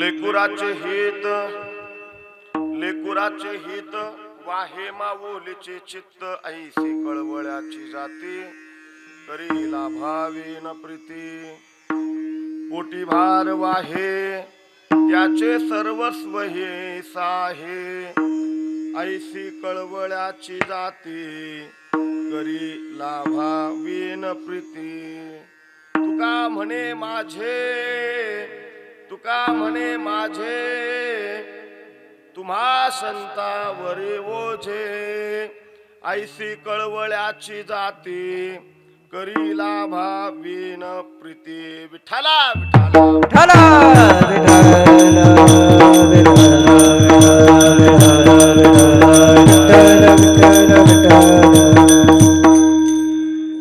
लेकुराचे हित वाहे माऊलीचे चित्त ऐसी कळवळ्याची जाती करी लाभावीन प्रीती पोटी भार वाहे त्याचे सर्वस्व हे साहे ऐसी कळवळ्याची जाती करी लाभावीन प्रीती तुका म्हणे माझे तुम्हा संतावरी ओझे ऐसी कळवळ्याची जाती करी लाभावीन प्रीती विठ्ठला विठ्ठला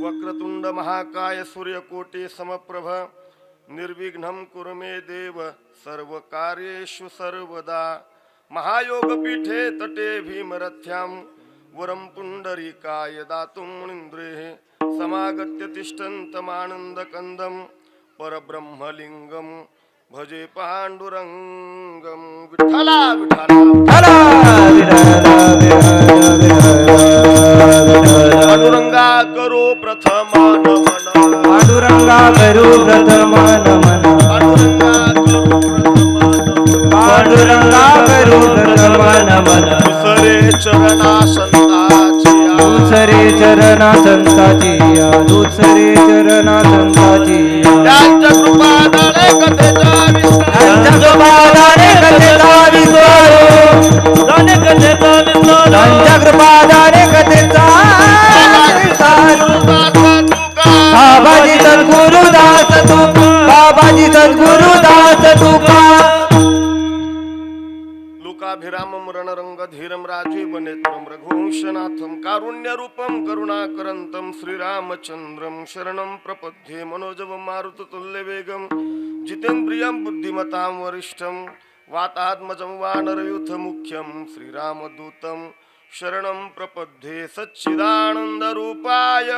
वक्रतुंड महाकाय सूर्यकोटी समप्रभ निर्विघ्नं कुरु मे देव सर्व कार्येषु सर्वदा महायोगपीठे तटे भीमरथ्यां वरं पुंडरीकाय दातुं मुनीन्द्रेः समागत्य तिष्ठन्तमानन्दकन्दं परब्रह्मलिङ्गं भजे पाण्डुरङ्गं विठ्ठला विठ्ठला पांडुरंगा करो प्रथम नमन पांडुरंगा करू प्रथम नमन पांडुरंगा करू प्रथम नमन दुसरे चरणा संताची दुसरे चरणा संताची त्यांच्या कृपादाने कथेचा त्यांच्या कृपादाने कथेचा बाबाजी सद्गुरुदास तू बाबाजी सद्गुरुदास तुका लोकाभिरामं रणरंग धीरं राजीव नेत्रं रघुवंशनाथं कारुण्यरूपं करुणाकरन्तं श्रीरामचन्द्रं शरणं प्रपद्ये मनोजवं मारुततुल्यवेगं जितेन्द्रियं बुद्धिमतां वरिष्ठं वातात्मजं वानरयूथमुख्यं श्रीरामदूतं शरणं प्रपद्ये सच्चिदानन्दरूपाय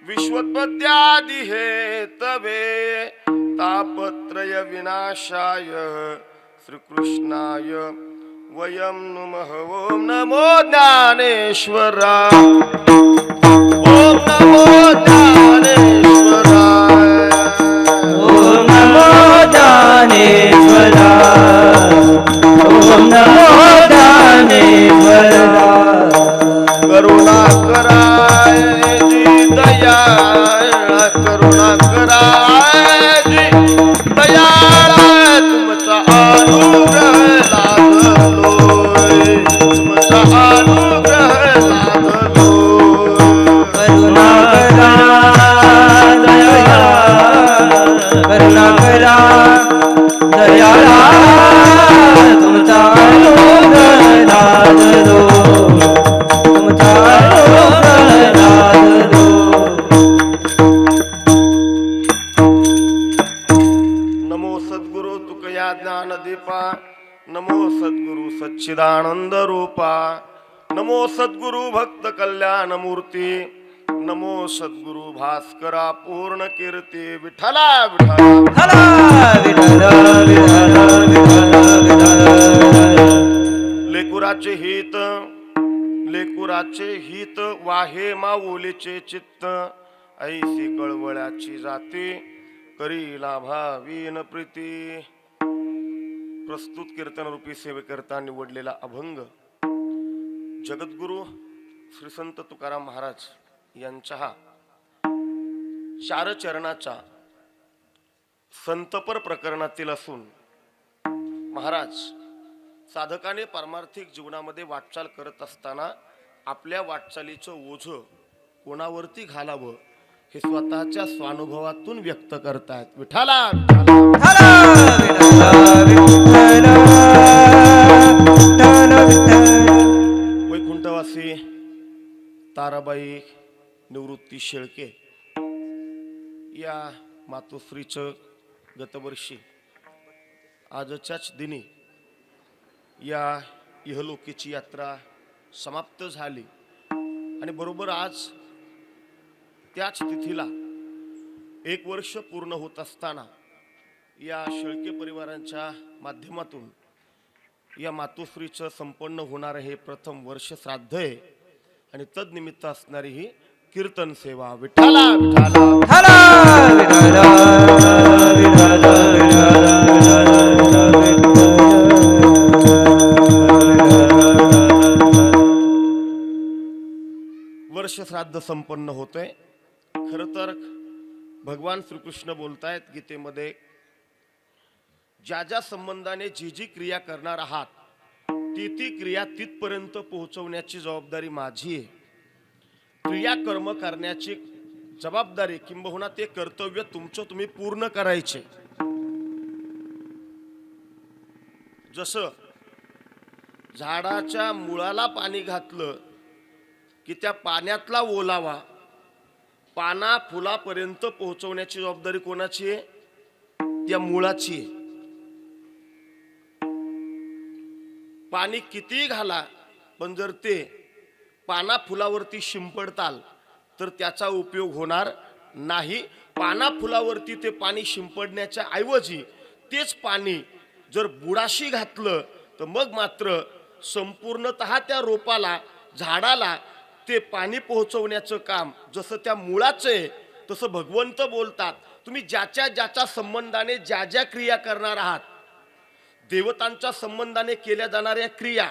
विश्वोत्पत्त्यादि हेतवे तापत्रय विनाशाय श्रीकृष्णाय वयं नुमः ॐ नमो ज्ञानेश्वराय ॐ नमो ज्ञानेश्वराय ॐ नमो ज्ञानेश्वराय ॐ नमो ज्ञानेश्वराय करुणा कराय जी दयाळ करुणा कराय जी दयाळ तुमचा अनुग्रह लाभलोय तुमचा अनुग्रह लाभलोय करुणा करा दयाळा करुणा करा दयाळा तुमचा अनुग्रह लाभलो तुमचा अनुग्रह लाभलो नमो सद्गुरु तुकया ज्ञानदीपा नमो सद्गुरु सच्चिदानंद रूपा नमो सद्गुरु भक्त कल्याण मूर्ती नमो सद्गुरु भास्करा पूर्ण कीर्ती विठ्ठला विठ्ठला लेकुराचे हित वाहे माऊलीचे चित्त ऐसी कळवळ्याची जाती करी लाभावीन प्रीती प्रस्तुत कीर्तन रूपी सेवेकरता निवडलेला अभंग जगद्गुरु श्री संत तुकाराम महाराज यांच्या हा चार चरणाचा संतपर प्रकरणातील असून महाराज साधकाने पारमार्थिक जीवनामध्ये वाटचाल करत असताना आपल्या वाटचालीचं ओझं कोणावरती घालावं हे स्वतःच्या स्वानुभवातून व्यक्त करतायत विठ्ठला वैकुंठवासी ताराबाई निवृत्ती शेळके या मातोश्रीचं गतवर्षी आजच्याच दिनी या इहलोकीची यात्रा समाप्त झाली आणि बरोबर आज त्याच तिथीला 1 वर्ष पूर्ण होत असताना या शेळके परिवारांच्या माध्यमातून या मातोश्रीचं संपन्न होणारं हे प्रथम वर्ष श्राद्ध आहे आणि तदनिमित्त असणारी ही कीर्तन सेवा. विठ्ठला विठ्ठला हला विठ्ठला विठ्ठला वर्ष श्राद्ध संपन्न होतंय. खर तर भगवान श्रीकृष्ण बोलतायत गीतेमध्ये, ज्या ज्या संबंधाने जी जी क्रिया करणार आहात ती ती क्रिया तिथपर्यंत पोहोचवण्याची जबाबदारी माझी आहे. क्रिया कर्म करण्याची जबाबदारी किंबहुना ते कर्तव्य तुमचं तुम्ही पूर्ण करायचे. जसं झाडाच्या मुळाला पाणी घातलं की त्या पाण्यातला ओलावा पाना फुलापर्यंत पोहोचवण्याची जबाबदारी कोणाची आहे? त्या मुळाची आहे. पाणी किती घाला पण जर ते पाना फुलावरती शिंपडताल तर त्याचा उपयोग होणार नाही. पाना फुलावरती ते पाणी शिंपडण्याच्या ऐवजी तेच पाणी जर बुडाशी घातलं तर मग मात्र संपूर्णतः त्या रोपाला झाडाला ते पाणी पोहोचवण्याचं काम जसं त्या मुळाचं आहे तसं भगवंत बोलतात. तुम्ही ज्याच्या ज्याच्या संबंधाने ज्या ज्या क्रिया करणार आहात, देवतांच्या संबंधाने केल्या जाणाऱ्या क्रिया,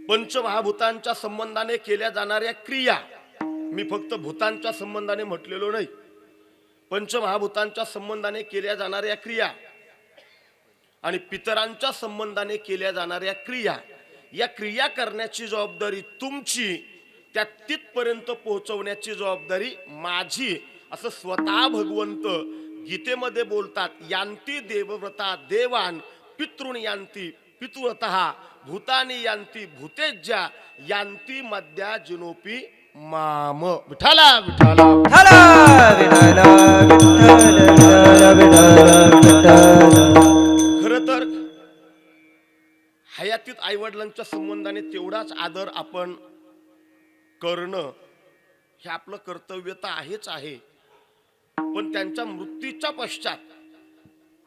पंचमहाभूतांच्या संबंधाने केल्या जाणाऱ्या क्रिया, मी फक्त भूतांच्या संबंधाने म्हटलेलो नाही, पंचमहाभूतांच्या संबंधाने केल्या जाणाऱ्या क्रिया आणि पितरांच्या संबंधाने केल्या जाणाऱ्या क्रिया, या क्रिया करण्याची जबाबदारी तुमची, त्या तिथपर्यंत पोहोचवण्याची जबाबदारी माझी, असं स्वतः भगवंत गीतेमध्ये बोलतात. यांती देवव्रता देवान पितृन यांती पितृतः भूतानी यांती भूतेज्या यांती मध्या जिनोपी माम. विठ्ठला विठ्ठला हला विठ्ठला विठ्ठला विठ्ठला. खरं तर हयातीत आईवडिलांच्या संबंधाने तेवढाच आदर आपण करणं हे आपलं कर्तव्य तर आहेच आहे. पण त्यांच्या मृत्यूच्या पश्चात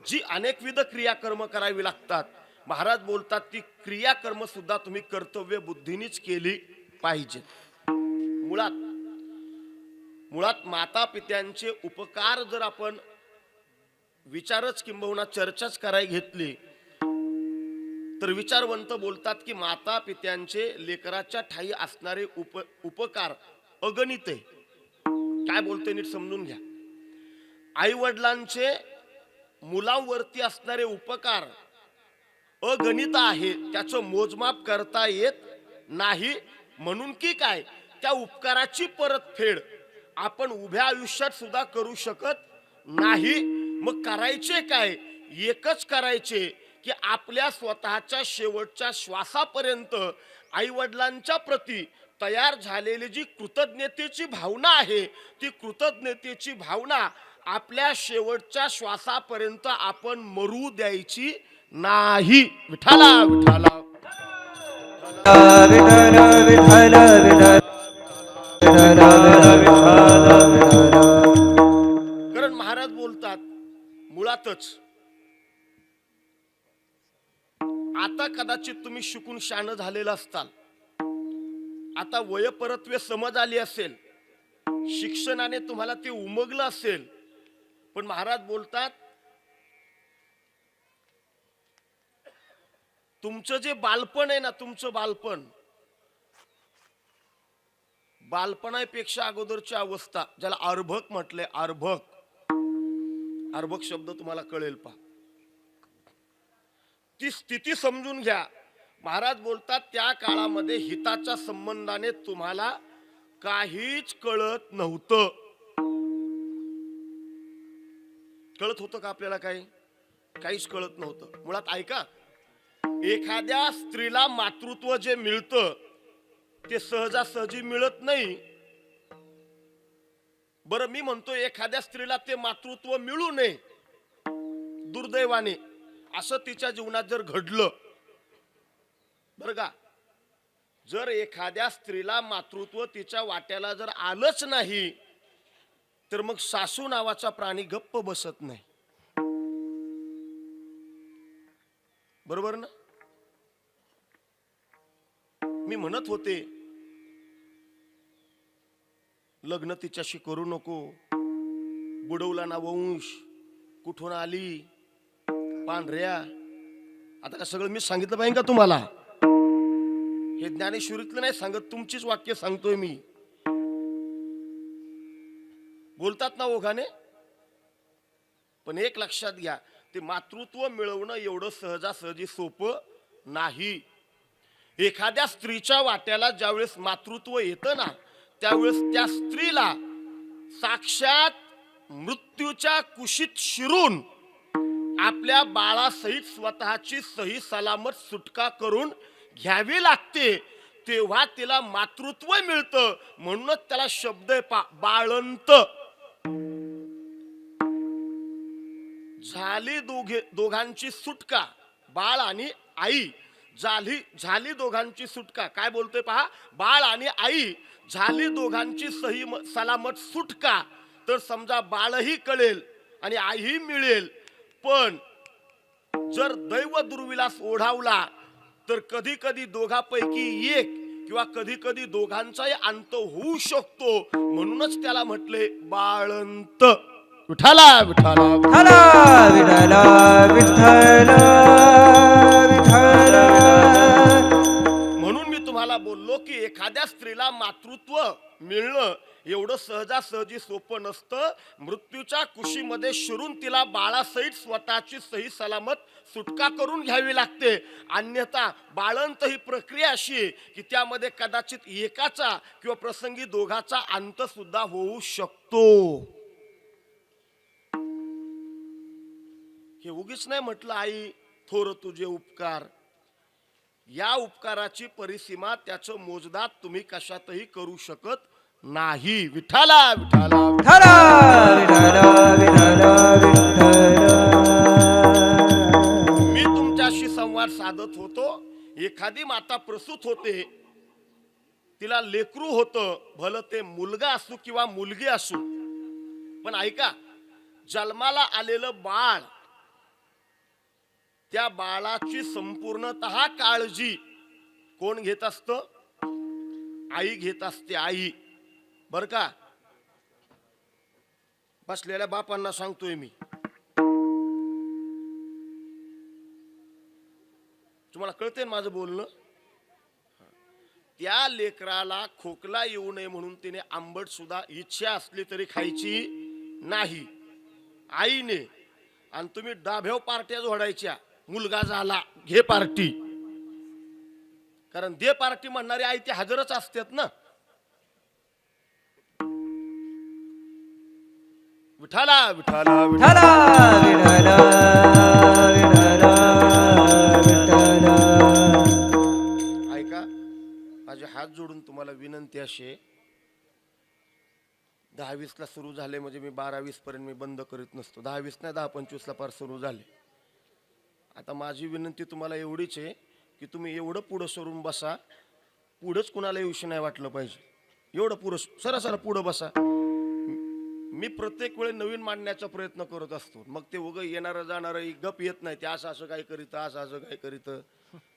जी अनेकविध क्रियाकर्म करावी लागतात, महाराज बोलतात ती क्रियाकर्म सुद्धा तुम्ही कर्तव्य बुद्धीनेच केली पाहिजे. मुळात माता पित्यांचे उपकार जर आपण विचारच किंबहुना चर्चाच करायला घेतली तर विचारवंत बोलतात की माता पित्यांचे लेकराच्या ठाई असणारे उपकार अगणित आहे. काय बोलते नीट समजून घ्या. आई वडिलांचे मुलांवरती असणारे उपकार अगणित आहे, त्याचं मोजमाप करता येत नाही. म्हणून की काय, त्या उपकाराची परतफेड आपण उभ्या आयुष्यात सुद्धा करू शकत नाही. मग करायचे काय? एकच करायचे की आपल्या स्वतःच्या शेवटच्या श्वासापर्यंत आई वडिलांच्या प्रती तयार झालेली जी कृतज्ञतेची भावना आहे, ती कृतज्ञतेची भावना आपल्या शेवटच्या श्वासापर्यंत आपण मरू द्यायची नाही. विठ्ठला विठ्ठला विठ्ठला विठ्ठला विठ्ठला. कारण महाराज बोलतात मुळातच आता कदाचित तुम्ही शिकून शान झालेला असताल, आता वयपरत्वे समज आली असेल, शिक्षणाने तुम्हाला ते उमगलं असेल, पण महाराज बोलतात तुमचं जे बालपण आहे ना, तुमचं बालपणापेक्षा अगोदरची अवस्था, ज्याला अर्भक म्हटलंय, अर्भक शब्द तुम्हाला कळेल पा, ती स्थिती समजून घ्या. महाराज बोलतात त्या काळामध्ये हिताच्या संबंधाने तुम्हाला काहीच कळत नव्हतं. कळत होतं का आपल्याला? काहीच कळत नव्हतं. मुळात ऐका, एखाद्या स्त्रीला मातृत्व जे मिळतं ते सहजासहजी मिळत नाही. बरं, मी म्हणतो एखाद्या स्त्रीला ते मातृत्व मिळू नये, दुर्दैवाने असं तिच्या जीवनात जर घडलं, बरं का, जर एखाद्या स्त्रीला मातृत्व तिच्या वाट्याला जर आलंच नाही तर मग सासू नावाचा प्राणी गप्प बसत नाही. बरोबर ना? मी म्हणत होते लग्न तिच्याशी करू नको, बुडवला ना वंश, कुठून आली पांढऱ्या. आता का सगळं मी सांगितलं पाहिजे का तुम्हाला? हे ज्ञानेश्वरीतलं नाही सांगत, तुमचीच वाक्य सांगतोय मी. बोलतात ना ओघाने. पण एक लक्षात घ्या, ते मातृत्व मिळवणं एवढं सहजासहजी सोपं नाही. एखाद्या स्त्रीच्या वाट्याला ज्यावेळेस मातृत्व येतं ना, त्यावेळेस त्या स्त्रीला साक्षात मृत्यूच्या कुशीत शिरून आपल्या बाळासहित स्वतःची सही सलामत सुटका करून घ्यावी लागते. तेव्हा तिला मातृत्व मिळतं. म्हणूनच त्याला शब्द आहे बाळंत. झाली दोघांची सुटका, बाळ आणि आई. झाली दोघांची सुटका. काय बोलतोय पहा, बाळ आणि आई झाली दोघांची सही सलामत सुटका. तर समजा बाळही कळेल आणि आईही मिळेल. पण जर दैव दुर्विलास ओढावला तर कधी कधी दोघांपैकी एक किंवा कधी कधी दोघांचाही अंत होऊ शकतो. म्हणूनच त्याला म्हटले बाळंत. विठाला विठाला विठाला विठाला विठाला. म्हणून मी तुम्हाला बोललो की एखाद्या स्त्रीला मातृत्व मिळणं एवढं सहजासहजी सोपं नसतं. मृत्यूच्या कुशीमध्ये शिरून तिला बाळासहित स्वतःची सही सलामत सुटका करून घ्यावी लागते. अन्यथा बाळंत ही प्रक्रिया अशी आहे की त्यामध्ये कदाचित एकाचा किंवा प्रसंगी दोघाचा अंत सुद्धा होऊ शकतो. हे उगीच नाही म्हटलं आई थोर तुझे उपकार. या उपकाराची परिसीमा, त्याचं मोजदाद तुम्ही कशातही करू शकत नाही. विठाला विठाला विठाला विठाला विठाला. मी तुमच्याशी संवाद साधत होतो. एखादी माता प्रसूत होते, तिला लेकरू होतं, भलं ते मुलगा असू किंवा मुलगी असू. पण ऐका, जन्माला आलेलं बाळ, त्या बाळाची संपूर्णतः काळजी कोण घेत असतं? आई घेत असते. आई. बर का? बसलेल्या बापांना सांगतोय मी, तुम्हाला कळतंय माझं बोलणं? त्या लेकराला खोकला येऊ नये म्हणून तिने आंबट सुद्धा इच्छा असली तरी खायची नाही आईने. आणि तुम्ही डाभ्याव पार्ट्या जोडायच्या, मुलगा झाला घे पार्टी. कारण दे पार्टी म्हणणारी आई ते हजरच असतात ना. विठाला विठाला विठाला विठाला विठाला विठाला. ऐका, माझे हात जोडून तुम्हाला विनंती अशी आहे, 10-20 ला सुरू झाले म्हणजे मी 12-20 पर्यंत मी बंद करीत नसतो. 10-20 नाही, 10-25 ला पार सुरू झाले. आता माझी विनंती तुम्हाला एवढीच आहे की तुम्ही एवढं पुढं सरून बसा, पुढंच कुणाला येऊशी नाही वाटलं पाहिजे. एवढं पुढं सरा पुढं बसा. मी प्रत्येक वेळी नवीन मांडण्याचा प्रयत्न करत असतो. मग ते उगं येणारं जाणारं गप येत नाही. ते असं काय करीत, असं काय करीत.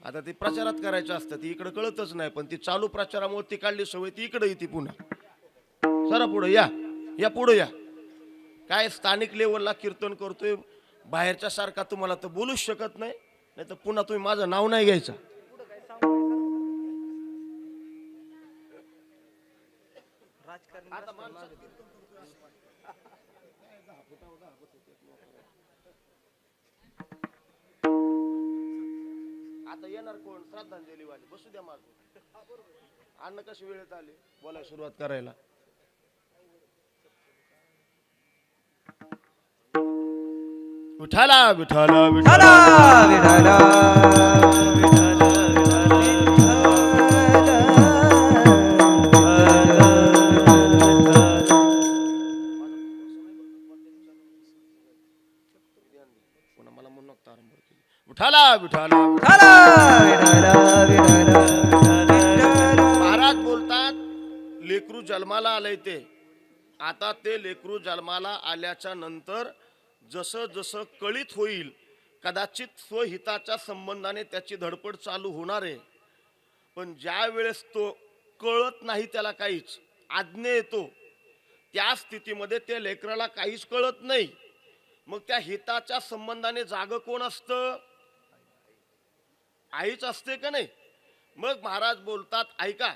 आता ते प्रचारात करायचं असतं, ती इकडं कळतच नाही. पण ती चालू प्रचारामुळे ती काढली सवय, ती इकडे येते पुन्हा. सरा पुढं या पुढं या. काय स्थानिक लेवलला कीर्तन करतोय, बाहेरच्या सारखा तुम्हाला तर बोलूच शकत नाही. नाही तर पुन्हा तुम्ही माझं नाव नाही घ्यायचं. आता येणार कोण? श्रद्धांजली वाली. बसू द्या माझं. अन्न कशी वेळेत आले बोलायला सुरुवात करायला. विठाला विठाला विठाला विठाला विठाला पुन्हा मला म्हणून विठाला विठाला विठाला विठाला विठाला. महाराज बोलतात, लेकरू जन्माला आलंय ते. आता ते लेकरू जन्माला आल्याच्या नंतर जसं जसं कळीत होईल, कदाचित स्वहिताच्या संबंधाने त्याची धडपड चालू होणार आहे, पण ज्या वेळेस तो कळत नाही, त्याला काहीच आज्ञा येतो, त्या स्थितीमध्ये त्या लेकराला काहीच कळत नाही. मग त्या हिताच्या संबंधाने जाग कोण असतं? आईच असते का नाही? मग महाराज बोलतात, ऐका,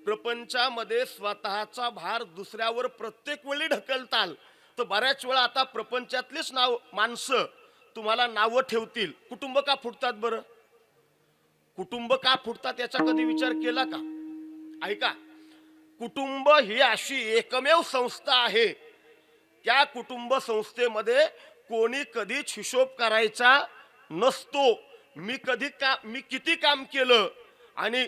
प्रपंचामध्ये स्वतःचा भार दुसऱ्यावर प्रत्येक वेळी ढकलताल तर बऱ्याच वेळा आता प्रपंचातलीच माणसं तुम्हाला नावं ठेवतील. कुटुंब का फुटतात बरं? कुटुंब का फुटतात याचा कधी विचार केला का? ऐका, कुटुंब ही अशी एकमेव संस्था आहे, त्या कुटुंब संस्थेमध्ये कोणी कधीच हिशोब करायचा नसतो. मी किती काम केलं आणि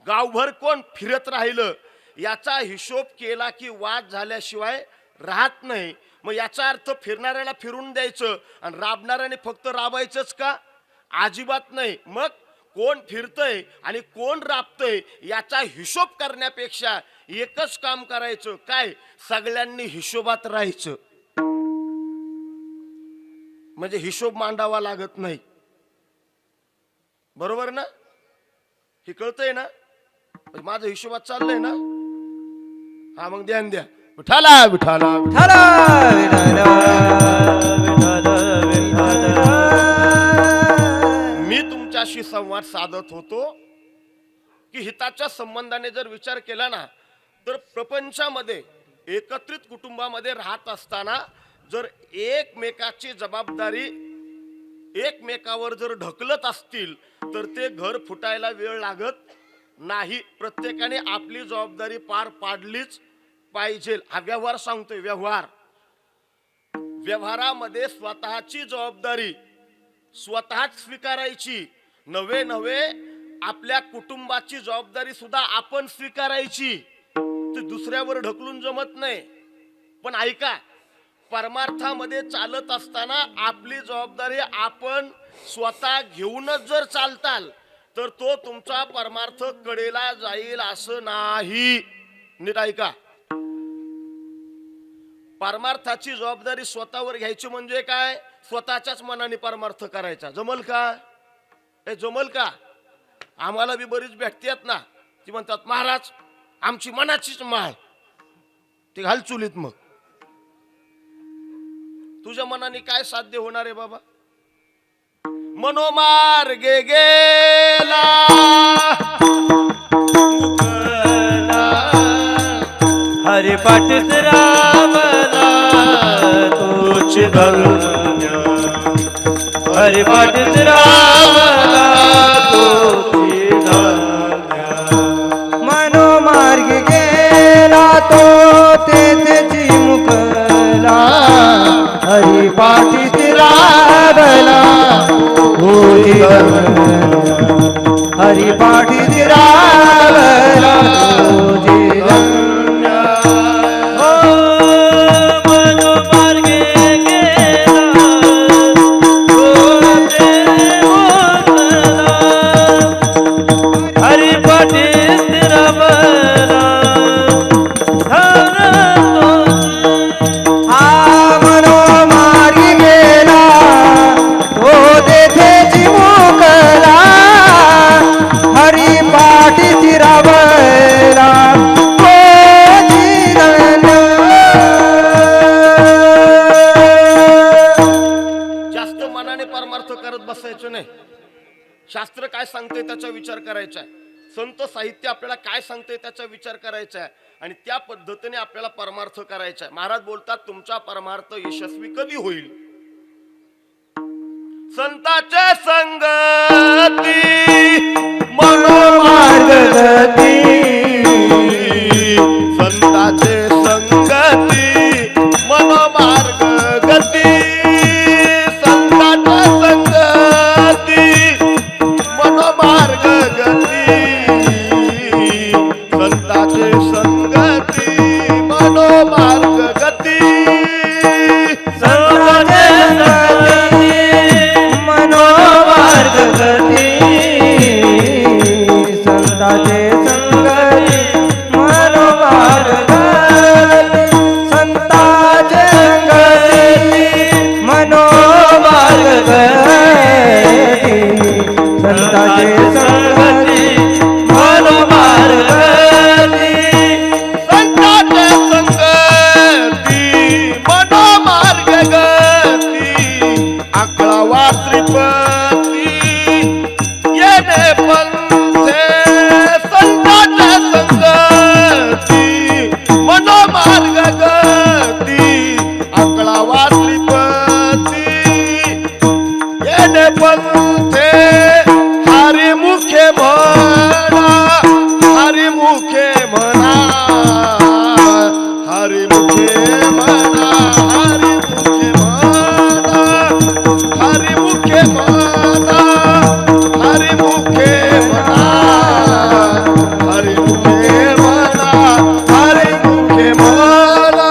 गावभर कोण फिरत राहिलं याचा हिशोब केला की वाद झाल्याशिवाय राहत नाही. मग याचा अर्थ फिरणाऱ्याला फिरून द्यायचं आणि राबणाऱ्याने फक्त राबायचंच का? अजिबात नाही. मग कोण फिरतय आणि कोण राबतय याचा हिशोब करण्यापेक्षा एकच काम करायचं, काय? सगळ्यांनी हिशोबात राहायचं, म्हणजे हिशोब मांडावा लागत नाही. बरोबर ना? हे कळतंय ना? माझं हिशोबात चाललंय ना? हा, मग ध्यान द्या. विठाला विठाला विठाला विठाला विठाला. मी तुमच्याशी संवाद साधत होतो की हिताच्या संबंधाने जर विचार केला ना, तर प्रपंचामध्ये एकत्रित कुटुंबामध्ये राहत असताना जर एकमेकाची जबाबदारी एकमेकावर जर ढकलत असतील तर ते घर फुटायला वेळ लागत नाही. प्रत्येकाने आपली जबाबदारी पार पाडलीच पाहिजे. हा व्यवहार सांगतोय, व्यवहारामध्ये स्वतःची जबाबदारी स्वतःच स्वीकारायची. नवे आपल्या कुटुंबाची जबाबदारी सुद्धा आपण स्वीकारायची. ते दुसऱ्यावर ढकलून जमत नाही. पण ऐका, परमार्थामध्ये चालत असताना आपली जबाबदारी आपण स्वतः घेऊनच जर चालताल तर तो तुमचा परमार्थ कडेला जाईल असं नाही. नीट ऐका, परमार्थाची जबाबदारी स्वतःवर घ्यायची म्हणजे काय? स्वतःच्याच मनाने परमार्थ करायचा. जमल का? हे जमल का? आम्हाला बी बरीच भेटतात ना, ती म्हणतात, महाराज आमची मनाचीच माळ, ती घाल चुलीत. मग तुझ्या मनाने काय साध्य होणार आहे बाबा? मनोमार्गे गेला हरिपाठ रामला तोच धन्य. हरिपाठ रामला तोच धन्य. मनोमार्ग गेला तो तेथेची मुकला. हरिपाठ रामला तोच धन्य. हरिपाठ रामला तोच धन्य. शास्त्र काय सांगते त्याचा विचार करायचा आहे. संत साहित्य आपल्याला काय सांगते त्याचा विचार करायचा आहे आणि त्या पद्धतीने आपल्याला परमार्थ करायचा आहे. महाराज बोलतात, तुमचा परमार्थ यशस्वी कधी होईल? संतांच्या संगती मनोमार्गगती. संतांचे संगती मनोमार्गगती. संतांच्या संगती मनोमार्गगती. संतांचे संगती मनोमार्गगती. संतांचे संगती मनोमार्गगती. संतांचे संगती मनोमार्गगती. श्रीपती येणे पंथे संतांच्या संगती मनोमार्ग गती अकळावा श्रीपती येणे पंथे हरिमुखे म्हणा हरिमुखे म्हणा हरिमुखे म्हणा हरिमुखे म्हणा हरिमुखे म्हणा हरिमुखे म्हणा हरिमुखे म्हणा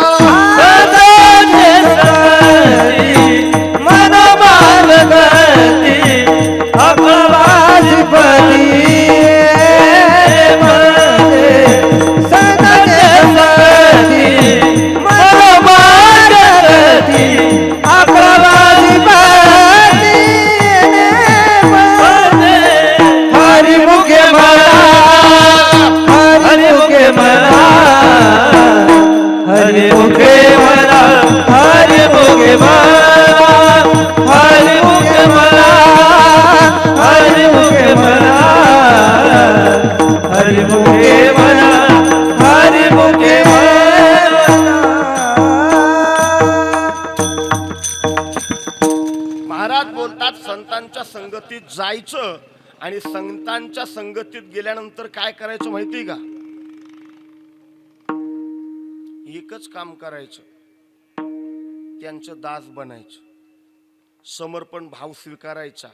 हरिमुखे म्हणा मनोमार्गती अकळवासीपती हरिमुखे म्हणा हरिमुखे म्हणा हरिमुखे म्हणा हरिमुखे म्हणा हरिमुखे म्हणा हरिमुखे म्हणा. महाराज बोलतात संतांच्या संगतीत जायचं आणि संतांच्या संगतीत गेल्यानंतर काय करायचं माहिती का? एकच काम करायचं, त्यांचं दास बनायचं, समर्पण भाव स्वीकारायचा.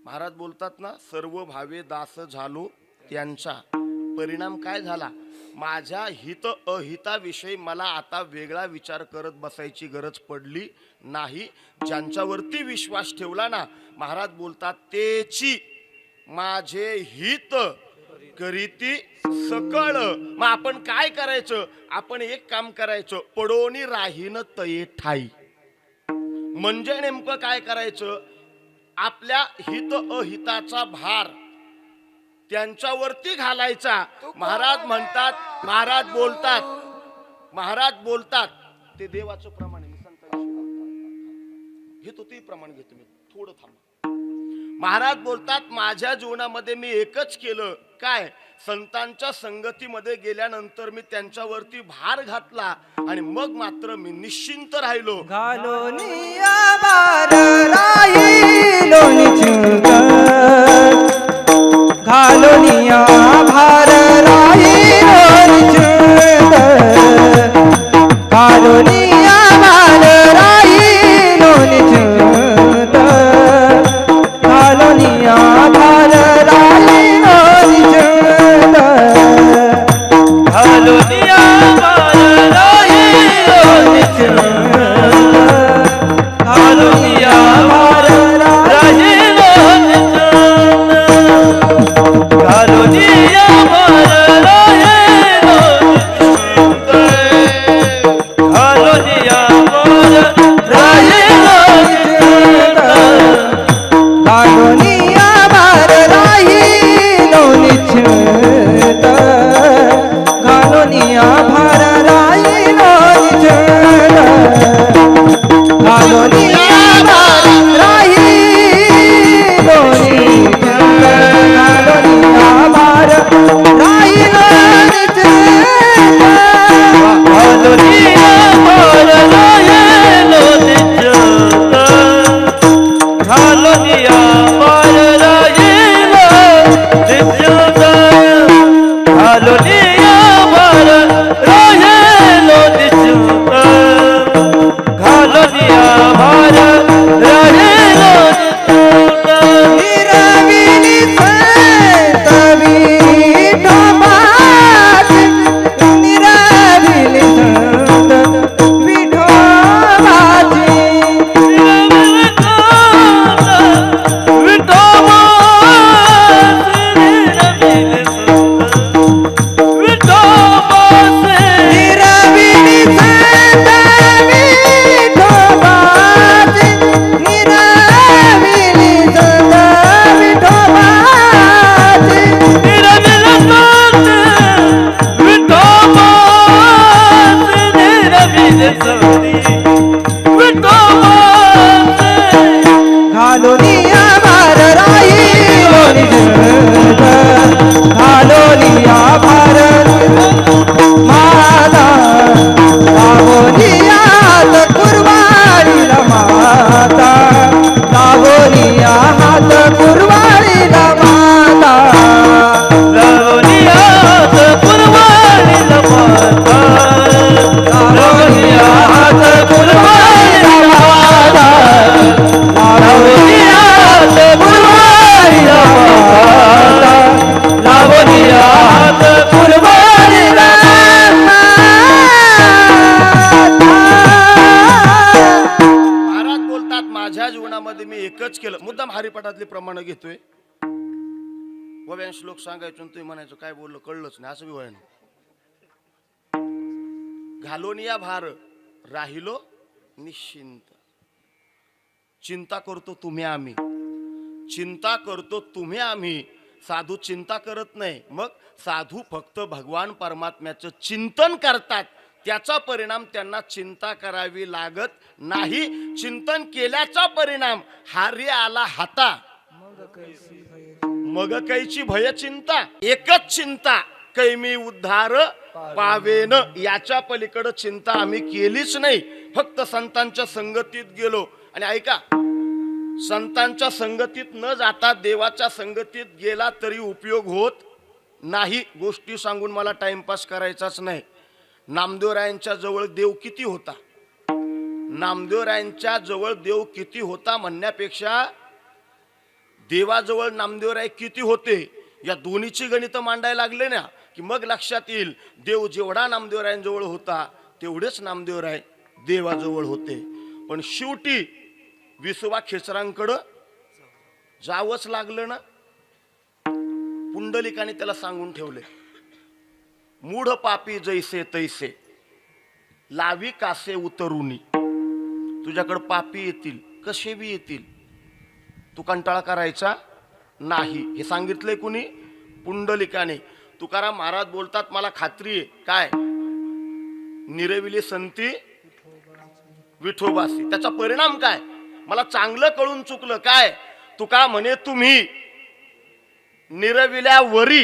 महाराज बोलतात ना, सर्व भावे दास झालो त्यांचा. परिणाम काय झाला? माझ्या हित अहिताविषयी मला आता वेगळा विचार करत बसायची गरज पडली नाही. ज्यांच्यावरती विश्वास ठेवला ना, महाराज बोलतात तेची माझे हित करीती सकळ. मग आपण काय करायचं? आपण एक काम करायचं, पडोनी राहीन तये ठाई. म्हणजे नेमकं काय करायचं? आपल्या हित अहिताचा भार त्यांच्यावरती घालायचा. महाराज म्हणतात, महाराज बोलतात ते देवाचं प्रमाण आहे. घेतो ते प्रमाण घेतो मी, थोडं थांबा. महाराज बोलतात माझ्या जीवनामध्ये मी एकच केलं, काय? संतांच्या संगतीमध्ये गेल्यानंतर मी त्यांच्यावरती भार घातला आणि मग मात्र मी निश्चिंत राहिलो. घालोनिया भार राहिलो निश्चिंत, घालोनिया भार राहिलो निश्चिंत, घालोनिया भार राहिलो निश्चिंत, घालोनिया भार राहिलो निश्चिंत, घालोनिया भार राहिलो निश्चिंत, घालोनिया भार राहिलो निश्चिंत, घालोनिया भार राहिलो निश्चिंत, घालोनिया भार राहिलो निश्चिंत, घालोनिया भार राहिलो निश्चिंत, घालोनिया भार राहिलो निश्चिंत, घालोनिया भार राहिलो निश्चिंत, घालोनिया भार राहिलो निश्चिंत, घालोनिया भार राहिलो निश्चिंत, घालोनिया भार राहिलो निश्चिंत, घालोनिया भार राहिलो निश्चिंत, घालोनिया भार राहिलो निश्चिंत. निरविली संत विठोबाची, निरविली संत विठोबाची, निरविली संत विठोबाची, निरविली संत विठोबाची, निरविली संत विठोबाची, निरविली संत विठोबाची, निरविली संत विठोबाची, निरविली संत विठोबाची, जीवनामध्ये मी एकच केलं, मुद्दाम हरिपाठातले प्रमाण घेतोय. गोव्यान श्लोक सांगायचो तुम्ही म्हणायचो काय बोललो कळलंच नाही, असं बी व्हाय ना. घालून या भार राहिलो निश्चिंत. चिंता करतो तुम्ही आम्ही, चिंता करतो तुम्ही आम्ही. साधू चिंता करत नाही. मग साधू फक्त भगवान परमात्म्याचं चिंतन करतात, त्याचा परिणाम त्यांना चिंता करावी लागत नाही. चिंतन केल्याचा परिणाम हारी आला हाता मग कैची भय चिंता. एकच चिंता कैमी उद्धार पावेन. याच्या पलीकडे चिंता आम्ही केलीच नाही. फक्त संतांच्या संगतीत गेलो. आणि ऐका, संतांच्या संगतीत न जाता देवाच्या संगतीत गेला तरी उपयोग होत नाही. गोष्टी सांगून मला टाइमपास करायचाच नाही. नामदेवरायांच्या जवळ देव किती होता, नामदेवरायांच्या जवळ देव किती होता म्हणण्यापेक्षा देवाजवळ नामदेवराय किती होते या दोन्हीची गणित मांडायला लागले ना, की मग लक्षात येईल देव जेवढा नामदेवरायांजवळ होता तेवढेच नामदेवराय देवाजवळ होते. पण शेवटी विसोबा खेचरांकडं जावंच लागलं ना. पुंडलिकाने त्याला सांगून ठेवले, मूढ पापी जैसे तैसे लावी कासे उतरुनी. तुझ्याकडे पापी येतील, कसे बी येतील, तू कंटाळा करायचा नाही. हे सांगितलंय कुणी? पुंडलिकाने. तुकाराम महाराज बोलतात, मला खात्री आहे काय, निरविली संती विठोबासी. त्याचा परिणाम काय, मला चांगलं कळून चुकलं काय. तुका म्हणे तुम्ही निरविल्यावरी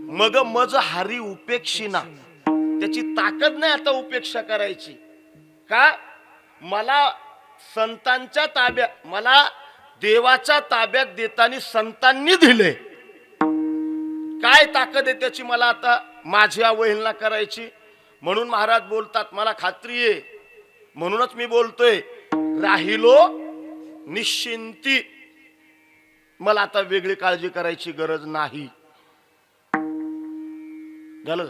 मग मज हारी उपेक्षिना. त्याची ताकद नाही आता उपेक्षा करायची. का, मला संतांच्या ताब्यात, मला देवाच्या ताब्यात देताना संतांनी दिले. काय ताकद आहे त्याची मला आता माझी अवहेलना करायची. म्हणून महाराज बोलतात, मला खात्री आहे म्हणूनच मी बोलतोय, राहिलो निश्चिंती. मला आता वेगळी काळजी करायची गरज नाही. झालं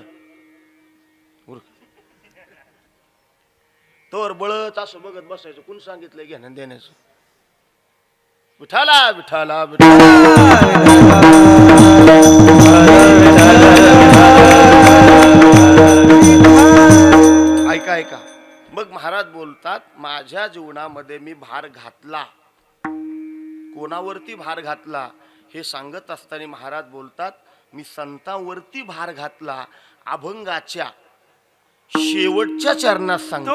तर बळच असं बघत बसायचं. कोण सांगितलंय घेणं देण्याचं? विठाला विठाला ऐका ऐका. मग महाराज बोलतात, माझ्या जीवनामध्ये मी भार घातला. कोणावरती भार घातला हे सांगत असताना महाराज बोलतात, मी संतांवरती भार घातला. अभंगाच्या शेवटच्या चरणात सांगतो,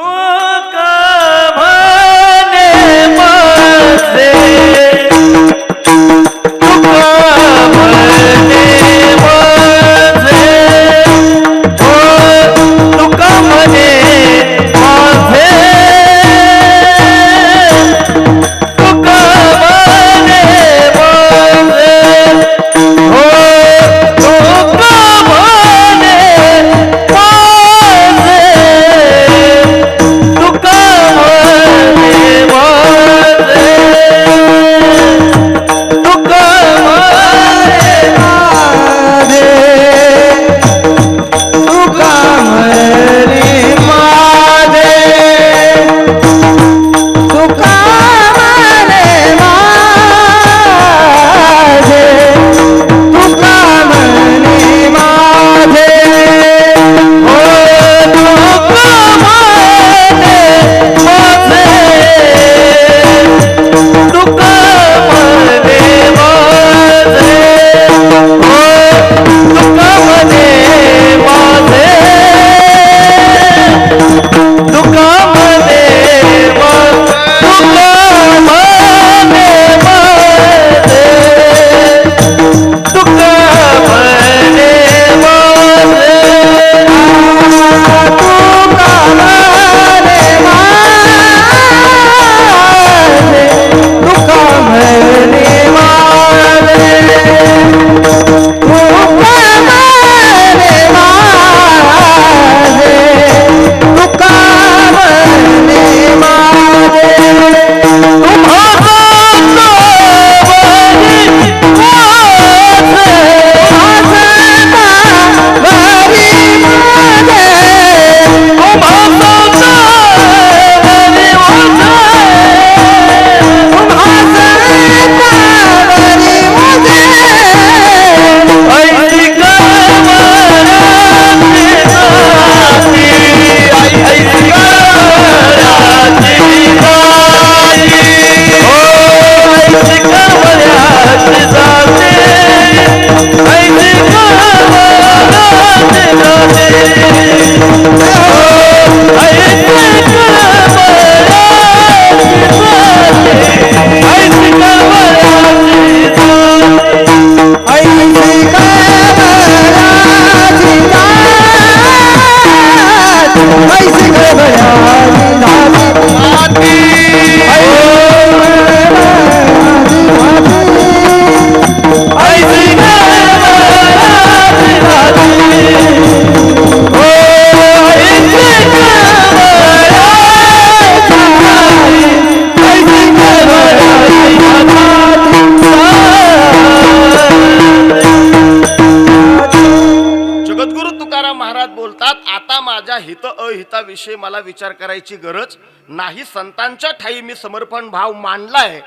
अहिताविषयी मला विचार करायची गरज नाही. संतांच्या ठाई मी समर्पण भाव मांडलाय,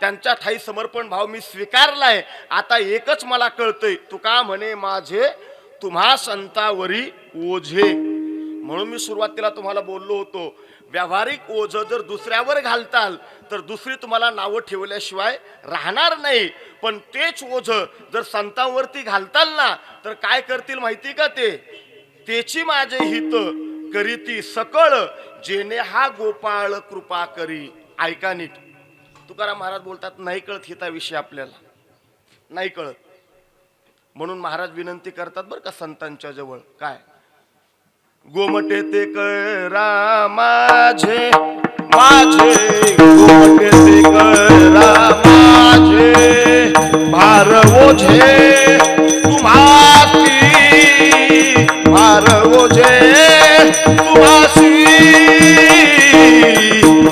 त्यांच्या ठाई समर्पण भाव मी स्वीकारलाय. आता एकच मला कळतंय, तुका म्हणे माझे तुम्हा संतावरी ओझे. म्हणून मी सुरुवातीला तुम्हाला बोललो होतो, व्यावहारिक ओझ जर दुसऱ्यावर घालताल तर दुसरी तुम्हाला नावं ठेवल्याशिवाय राहणार नाही. पण तेच ओझ जर संतांवरती घालताल ना तर काय करतील माहिती का? तेची माझे हित करीती सकळ, जेणे हा गोपाळ कृपा करी. ऐका नीट, तुकाराम महाराज बोलतात, नाही कळत हिताविषयी आपल्याला, नाही कळत. म्हणून महाराज विनंती करतात बरं का संतांच्या जवळ, काय? गोमटे ते करा माझे माझे, गोमटे ते करा माझे, भार ओझे तुम्हासी, भार ओझे तुम्हासी.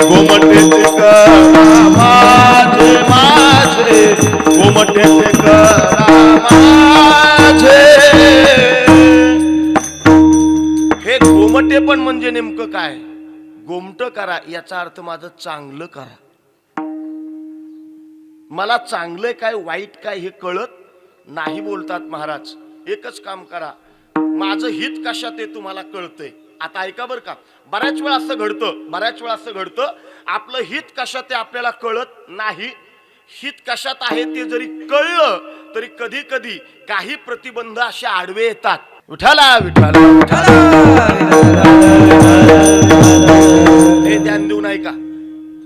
गोमटे ते करा माझे माझे, गोमटे ते करा माझे. हे गोमटे पण म्हणजे नेमकं काय? गोमट करा याचा अर्थ माझं चांगलं करा. मला चांगलं काय वाईट काय हे कळत नाही बोलतात महाराज. एकच काम करा, माझं हित कशात आहे तुम्हाला कळतंय. आता ऐका बरं का, बऱ्याच वेळा असं घडतं आपलं हित कशात आहे आपल्याला कळत नाही. हित कशात आहे ते जरी कळलं तरी कधी कधी काही प्रतिबंध असे आडवे येतात. विठाला विठाला हे ध्यान देऊ नाही का?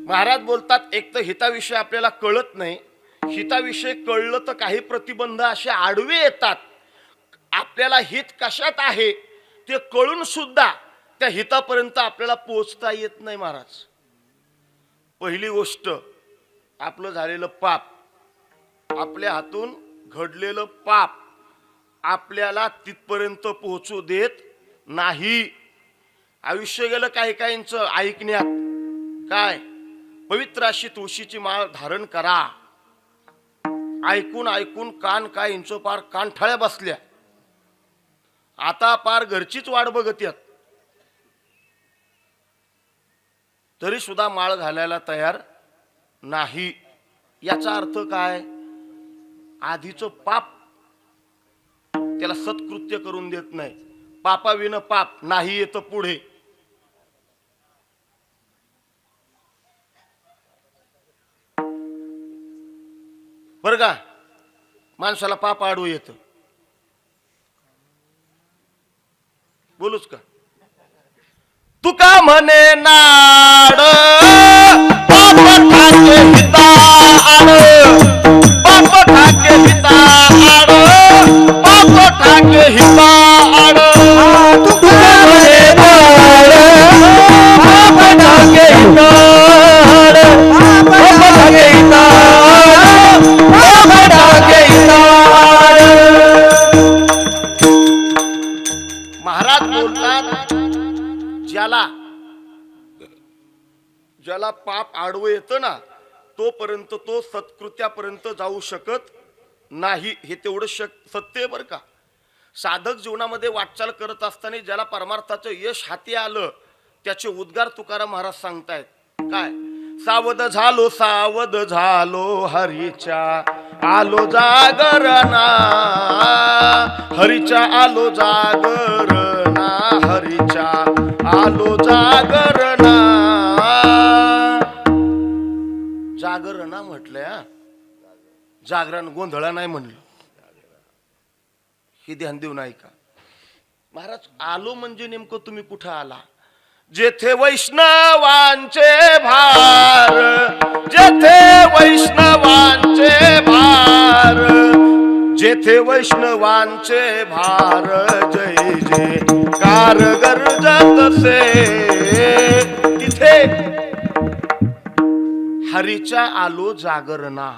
महाराज बोलतात, एक तर हिताविषयी आपल्याला कळत नाही, हिताविषयी कळलं तर काही प्रतिबंध असे आडवे येतात. आपल्याला हित कशात आहे ते कळून सुद्धा त्या हितापर्यंत आपल्याला पोहोचता येत नाही. महाराज, पहिली गोष्ट, आपलं झालेलं पाप, आपल्या हातून घडलेलं पाप आपल्याला तिथपर्यंत पोहोचू देत नाही. आयुष्य गेलं काही काहींचं ऐकण्यात. काय? पवित्र अशी तुळशीची माळ धारण करा. ऐकून ऐकून कान काय इंच पार कानठळ्या बसल्या. आता पार घरचीच वाट बघत यात, तरी सुद्धा माळ घालायला तयार नाही. याचा अर्थ काय? आधीचं पाप त्याला सत्कृत्य करून देत नाही. पापाविन पाप नाही येत पुढे. बर का? माणसाला पाप आडू येत. बोलूच का? तुका म्हणे नाड पाप ठाके हिताड, पाप ठाके हिताड, पाप ठाके हिताड. तुका म्हणे नाड पाप ठाके हिताड, पाप ठाके हिताड, पाप ठाके हिताड. महाराज बोलतात, ज्याला पाप आडवं येतं ना तोपर्यंत तो सत्कृत्यापर्यंत जाऊ शकत नाही. हे तेवढं सत्य आहे बरं का. साधक जीवनामध्ये वाटचाल करत असताना ज्याला परमार्थाचं यश हाती आलं त्याचे उद्गार तुकाराम महाराज सांगतायत. काय? सावध झालो हरीच्या आलो जागरणा, हरीच्या आलो जागरणा, हरीच्या आलो जागरणा. जागरणा म्हटलंय, जागरण गोंधळा नाही म्हणलं. हे ध्यान देऊ नाही का? महाराज, आलो म्हणजे नेमकं तुम्ही कुठं आला? जेथे वैष्णवांचे भार, जेथे वैष्णवांचे भार, जेथे वैष्णवांचे भार, जय जय कार गरजत से, तिथे हरीच्या आलो जागरणा.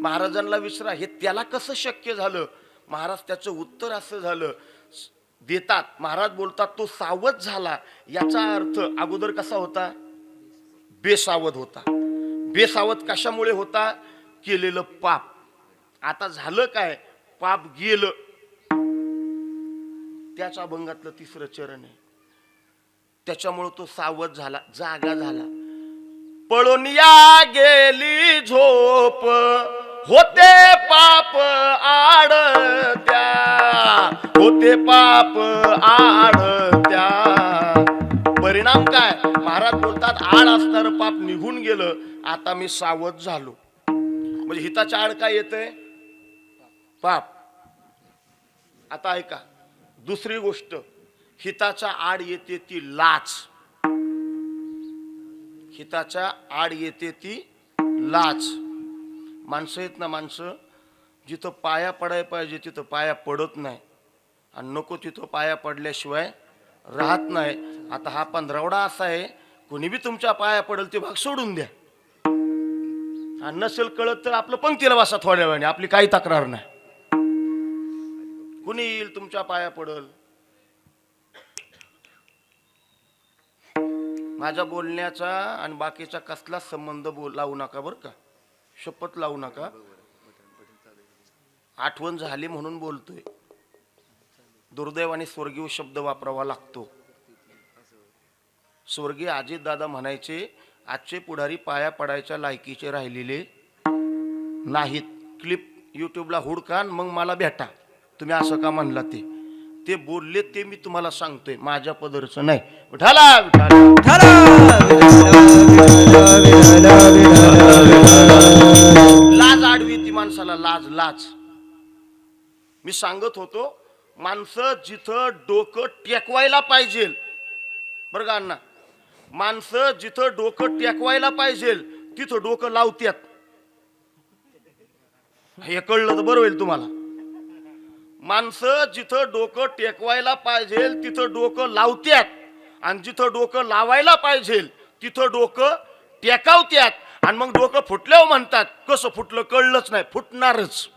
महाराजांना विचारा हे त्याला कसं शक्य झालं? महाराज त्याचं उत्तर असं झालं देतात. महाराज बोलतात, तो सावध झाला. याचा अर्थ अगोदर कसा होता? बेसावध होता. बेसावध कशामुळे होता? केलेलं पाप. आता झालं काय? पाप गेलं. त्याच्या अभंगातलं तिसरं चरण आहे, त्याच्यामुळे तो सावध झाला, जागा झाला. पळून या गेली झोप, होते पाप आडत्या, होते पाप आडत्या. परिणाम काय? महाराज बोलतात आड असणार पाप निघून गेलं. आता मी सावध झालो. म्हणजे हिताच्या आड काय येतंय? पाप. आता ऐका, दुसरी गोष्ट, हिताच्या आड येते ती लाच. हिताच्या आड येते ती लाच. माणसं आहेत ना, माणसं जिथं पाया पडायला पाहिजे तिथं पाया पडत नाही, आणि नको तिथं पाया पडल्याशिवाय राहत नाही. आता हा 15वडा असा आहे, कोणी बी तुमच्या पाया पडेल ते भाग सोडून द्या. आणि नसेल कळत तर आपलं पंक्तीला बसा थोड्या वेळाने, आपली काही तक्रार नाही. कुणी येईल तुमच्या पाया पडल. माझ्या बोलण्याचा आणि बाकीचा कसला संबंध लावू नका बरं का, शपथ लावू नका. आठवण झाली म्हणून बोलतोय. दुर्दैवाने स्वर्गीय शब्द वापरावा लागतो. स्वर्गीय अजित दादा म्हणायचे, आजचे पुढारी पाया पडायच्या लायकीचे राहिलेले नाहीत. क्लिप युट्यूबला हुडका मग मला भेटा, तुम्ही असं का म्हणला ते बोलले ते मी तुम्हाला सांगतोय, माझ्या पदरचं नाही. विठाला लाज आडवी ती माणसाला, लाज लाज. मी सांगत होतो, माणसं जिथं डोकं टेकवायला पाहिजे बरं का अण्णा, माणसं जिथं डोकं टेकवायला पाहिजे तिथं डोकं लावत्यात. हे कळलं तर बरं होईल तुम्हाला. माणसं जिथं डोकं टेकवायला पाहिजे तिथं डोकं लावत्यात, आणि जिथं डोकं लावायला पाहिजे तिथं डोकं टेकावत्यात. आणि मग डोकं फुटल्यावर म्हणतात, कसं फुटलं कळलंच नाही, फुटणारच.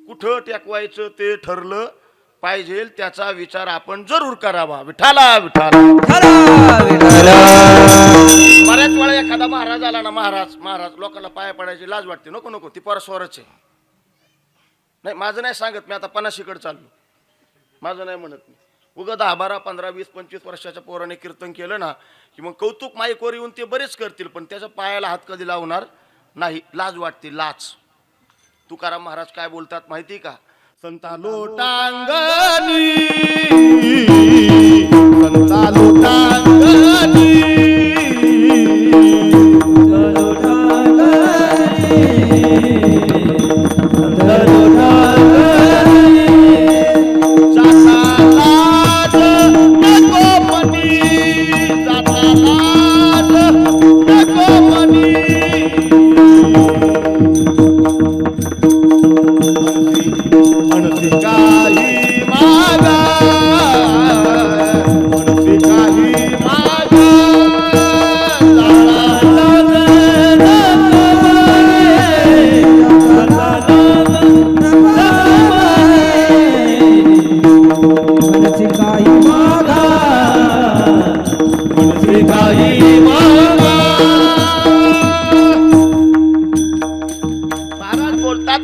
कुठं टेकवायचं ते ठरलं पाहिजे, त्याचा विचार आपण जरूर करावा. विठाला विठाला. बऱ्याच वेळा एखादा महाराज आला ना, महाराज लोकांना पाया पडायची लाज वाटते. नको नको, ती परस्वरच आहे. नाही माझं नाही सांगत, मी आता 50कडे चाललो, माझं नाही म्हणत मी. उगा 10, 12, 15, 20, 25 वर्षाच्या पोराने कीर्तन केलं ना की मग कौतुक माईकवर येऊन ते बरेच करतील, पण त्याच्या पायाला हात कधी लावणार नाही. लाज वाटते, लाज. तुकाराम महाराज काय बोलतात माहिती का? संता लोटांगणी, संता लोटांगणी,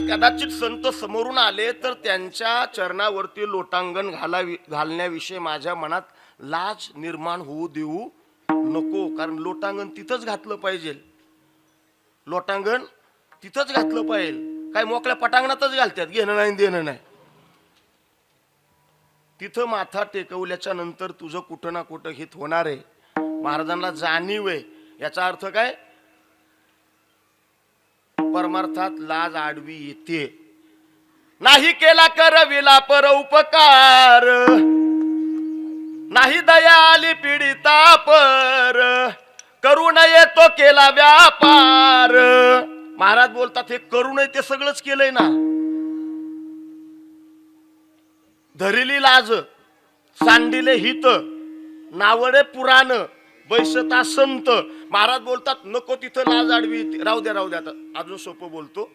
कदाचित संत समोरून आले तर त्यांच्या चरणावरती लोटांगण घालण्याविषयी माझ्या मनात लाज निर्माण होऊ देऊ नको. कारण लोटांगण तिथंच घातलं पाहिजे, लोटांगण तिथंच घातलं पाहिजे. काय मोकळ्या पटांगणातच घालतात, घेणं नाही देणं नाही. तिथं माथा टेकवल्याच्या नंतर तुझं कुठं ना कुठं हित होणार आहे. महाराजांना जाणीव आहे. याचा अर्थ काय? परमार्थात लाज आडवी येते. नाही केला करविला पर उपकार, नाही दया आली पीडिता पर, करू नये तो केला व्यापार. महाराज बोलतात हे करू नये ते सगळंच केलंय ना. धरिली लाज, सांडिले हित, नावडे पुराण, बैसता संत. महाराज बोलतात नको तिथं लाज आडवी. राहू द्या आता अजून सोपं बोलतो,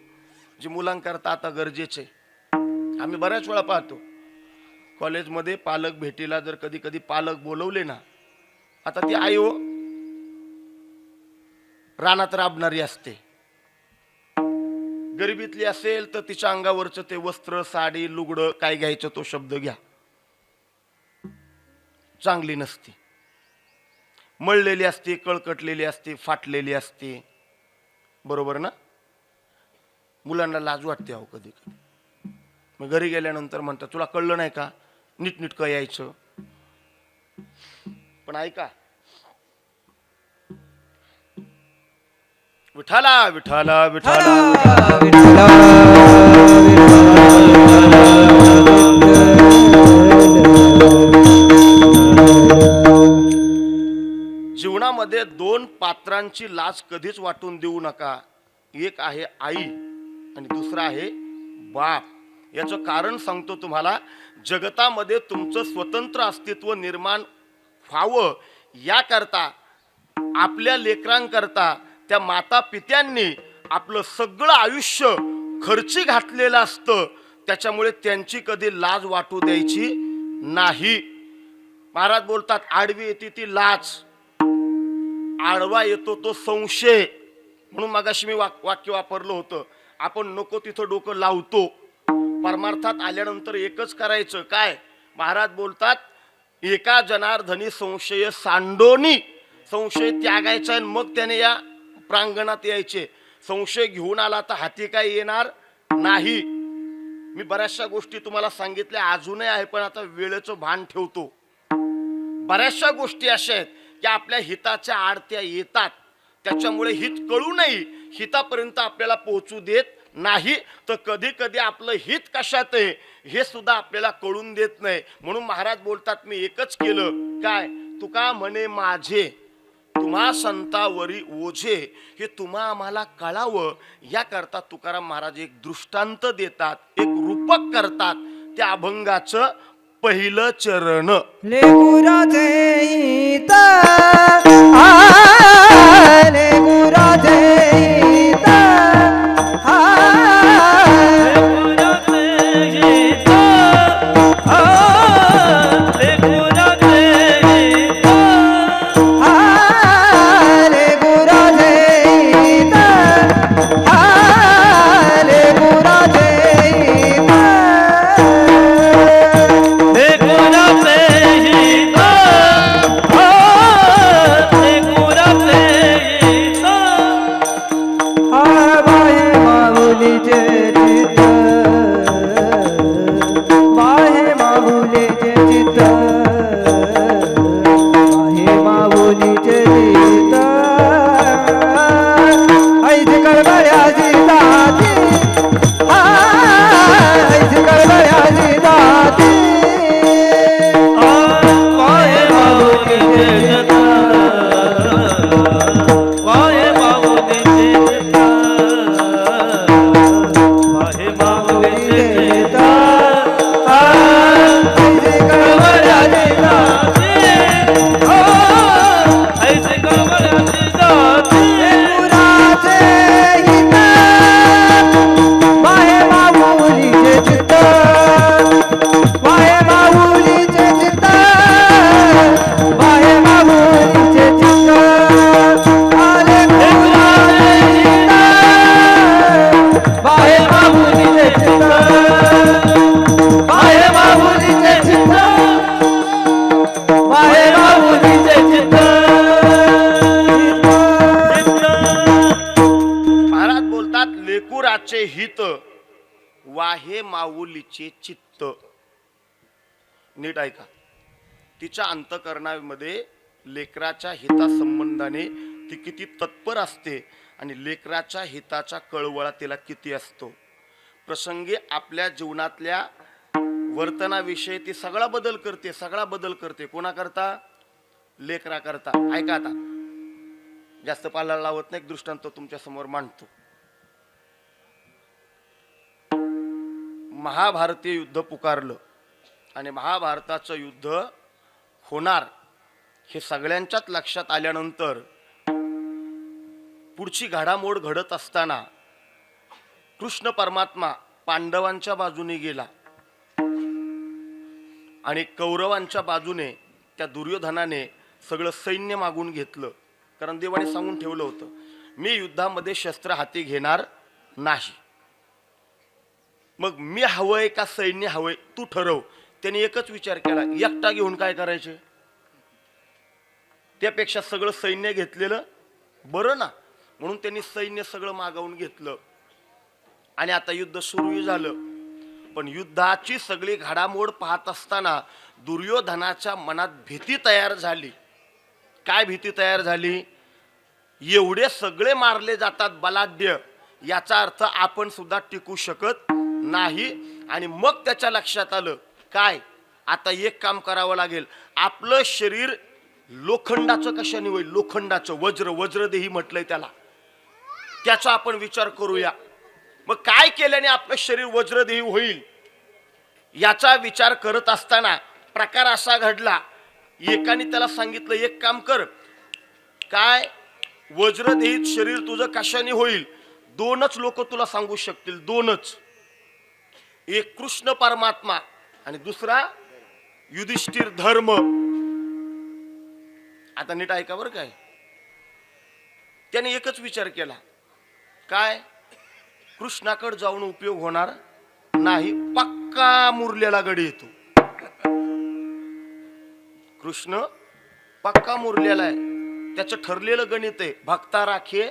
जे मुलांकरता आता गरजेचे. आम्ही बऱ्याच वेळा पाहतो कॉलेजमध्ये पालक भेटीला जर कधी कधी पालक बोलवले ना, आता ती आई हो रानात राबणारी असते, गरिबीतली असेल तर तिच्या अंगावरचं ते वस्त्र, साडी, लुगडं काय घ्यायचं तो शब्द घ्या. चांगली नसते, मळलेली असते, कळकटलेली असते, फाटलेली असते. बरोबर ना? मुलांना लाज वाटते अहो कधी कधी. मग घरी गेल्यानंतर म्हणतात तुला कळलं नाही का, नीटनीटकं यायचं. पण ऐका, विठाला विठाला विठाला विठाला जीवनामध्ये दोन पात्रांची लाज कधीच वाटून देऊ नका. एक आहे आई आणि दुसरा आहे बाप. याचं कारण सांगतो तुम्हाला. जगतामध्ये तुमचं स्वतंत्र अस्तित्व निर्माण व्हावं याकरता, आपल्या लेकरांकरता त्या माता पित्यांनी आपलं सगळं आयुष्य खर्ची घातलेलं असतं. त्याच्यामुळे त्यांची कधी लाज वाटू द्यायची नाही. महाराज बोलतात आडवी येते ती लाज, आडवा येतो तो संशय. म्हणून मगाशी मी वाक्य वापरलं होतं, आपण नको तिथं डोकं लावतो. परमार्थात आल्यानंतर एकच करायचं. काय महाराज बोलतात, एका जनार्दनी संशय सांडोनी. संशय त्यागायचा आणि मग त्याने या प्रांगणात यायचे. संशय घेऊन आला तर हाती काय येणार नाही. मी बऱ्याचशा गोष्टी तुम्हाला सांगितल्या, अजूनही आहे, पण आता वेळेचं भान ठेवतो. बऱ्याचशा गोष्टी अशा आहेत की आपल्या हिताच्या आडत्या येतात, त्याच्यामुळे हित कळूनही हितापर्यंत आपल्याला पोहोचू देत नाही. तर कधी कधी आपलं हित कशात आहे हे सुद्धा आपल्याला कळून देत नाही. म्हणून महाराज बोलतात मी एकच केलं. काय? तुका म्हणे माझे तुम्हा संतावरी ओझे, हे तुम्हा आम्हाला कळावं याकरता तुकाराम महाराज एक दृष्टांत देतात, एक रूपक करतात. त्या अभंगाचं पहिलं चरण. लेकुराचे हित लेकुराचे हित हित वाहे माऊलीचे चित्त. नीट ऐका. तिच्या अंतःकरणामध्ये लेकराच्या हितासंबंधाने ती किती तत्पर असते आणि लेकराच्या हिताचा कळवळा तिला किती असतो. प्रसंगी आपल्या जीवनातल्या वर्तनाविषयी ती सगळा बदल करते, सगळा बदल करते. कोणाकरता? लेकरा करता. ऐका, आता जास्त पाला लावत नाही, दृष्टांत तुमच्या समोर मांडतो. महाभारतीय युद्ध पुकारलं आणि महाभारताचं युद्ध होणार हे सगळ्यांच्याच लक्षात आल्यानंतर पुढची घडामोड घडत असताना कृष्ण परमात्मा पांडवांच्या बाजूने गेला आणि कौरवांच्या बाजूने त्या दुर्योधनाने सगळं सैन्य मागून घेतलं. कारण देवाने सांगून ठेवलं होतं, मी युद्धामध्ये शस्त्र हाती घेणार नाही. मग मी हवंय का सैन्य हवंय तू ठरव. त्याने एकच विचार केला, एकटा घेऊन काय करायचे. त्यापेक्षा सगळं सैन्य घेतलेलं बरं ना, म्हणून त्यांनी सैन्य सगळं मागवून घेतलं आणि आता युद्ध सुरू झालं. पण युद्धाची सगळी घडामोड पाहत असताना दुर्योधनाच्या मनात भीती तयार झाली. काय भीती तयार झाली? एवढे सगळे मारले जातात बलाढ्य, याचा अर्थ आपण सुद्धा टिकू शकत नाही. आणि मग त्याच्या लक्षात आलं काय, आता एक काम करावं लागेल, आपलं शरीर लोखंडाचं कशाने होईल? लोखंडाचं, वज्रदेही म्हटलंय त्याला, त्याचा आपण विचार करूया. मग काय केल्याने आपलं शरीर वज्रदेही होईल याचा विचार करत असताना प्रकार असा घडला. एकाने त्याला सांगितलं एक काम कर, काय वज्रदेहित शरीर तुझं कशाने होईल? दोनच लोक तुला सांगू शकतील, दोनच. एक कृष्ण परमात्मा आणि दुसरा युधिष्ठिर धर्म. आता नीट ऐका बरं काय. त्याने एकच विचार केला, काय कृष्णाकडे जाऊन उपयोग होणार नाही, पक्का मुरलेला गडी येतो. कृष्ण पक्का मुरलेला आहे, त्याचं ठरलेलं गणित आहे, भक्ता राखे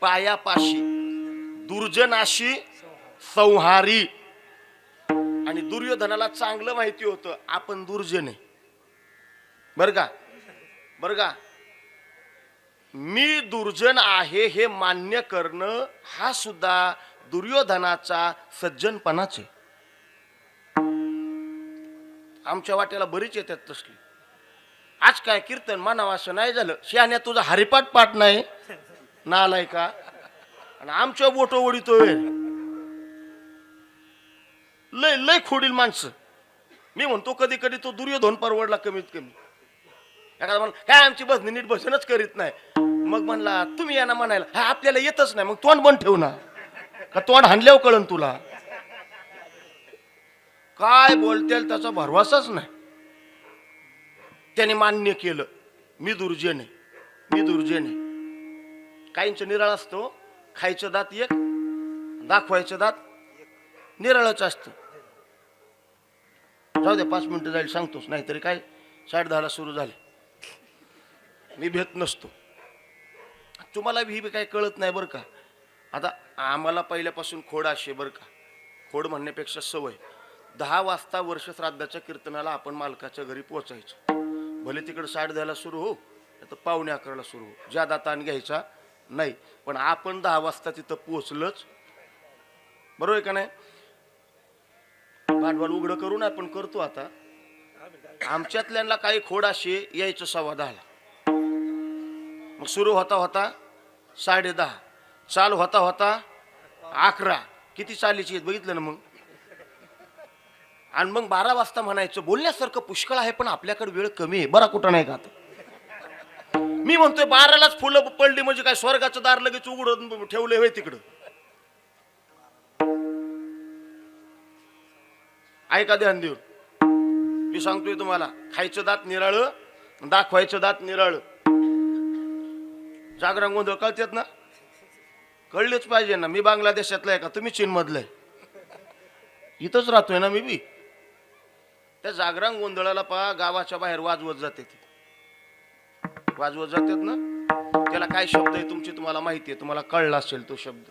पायापाशी, दुर्जनाशी संहारी. आणि दुर्योधनाला चांगलं माहिती होतं आपण दुर्जन आहे, बर का. मी दुर्जन आहे हे मान्य करणं हा सुद्धा दुर्योधनाचा सज्जनपणाच आहे. आमच्या वाट्याला बरीच येतात तसली. आज काय कीर्तन मानावं असं नाही झालं, शहाण्या तुझा हरिपाठ पाठ नाही नालाय का, आणि आमच्या बोटो वडीतोय. लय खोडील माणसं. मी म्हणतो कधी कधी तो दुर्योधन परवडला कमीत कमी. एखादा म्हणला काय आमची बसणी नीट बसनच करीत नाही, मग म्हणला तुम्ही यांना म्हणायला हा आपल्याला येतच नाही, मग तोंड बंद ठेव ना, का तोंड हाणल्यावर कळन तुला. काय बोलतेल त्याचा भरवसाच नाही. त्याने मान्य केलं मी दुर्जन आहे. काहींचं निराळ असतो, खायचं दात एक, दाखवायचं दात निराळच असतं. जाऊ दे 5 मिनिटं जाईल सांगतोच, नाहीतरी काय 10:30 सुरू झाले. मी भेट नसतो, तुम्हाला ही काही कळत नाही बरं का. आता आम्हाला पहिल्यापासून खोड असे बरं का, खोड म्हणण्यापेक्षा सवय. 10 वाजता वर्ष श्राद्धाच्या कीर्तनाला आपण मालकाच्या घरी पोहोचायचं. भले तिकडे 10:30 सुरू हो, तर 11:45 सुरू हो, ज्यादा ताण घ्यायचा नाही. पण आपण 10 वाजता तिथं पोहोचलंच, बरोबर आहे का नाही. भांडवल उघडं करून आपण करतो. आता आमच्यातल्यांना काही खोड असे यायचं 10:15, मग सुरू होता 10:30, चालू होता 11. किती चालीची आहेत बघितलं ना. मग आणि मग 12 वाजता म्हणायचं बोलण्यासारखं पुष्कळ आहे पण आपल्याकडे वेळ कमी आहे, बरा कुठं नाही का. मी म्हणतोय 12लाच फुलं पडली म्हणजे काय स्वर्गाचं दार लगेच उघडून ठेवले होय तिकडं. ऐका ध्यान देऊन, मी सांगतोय तुम्हाला, खायचं दात निराळं, दाखवायचं दात निराळं. जागरण गोंधळ कळतात ना, कळलेच पाहिजे ना. मी बांगलादेशातला आहे का, तुम्ही चीन मधलं आहे, इथंच राहतोय ना मी बी. त्या जागरण गोंधळाला पहा गावाच्या बाहेर वाजवत जातात ना. त्याला काय शब्द आहे तुमची तुम्हाला माहिती आहे, तुम्हाला कळला असेल तो शब्द.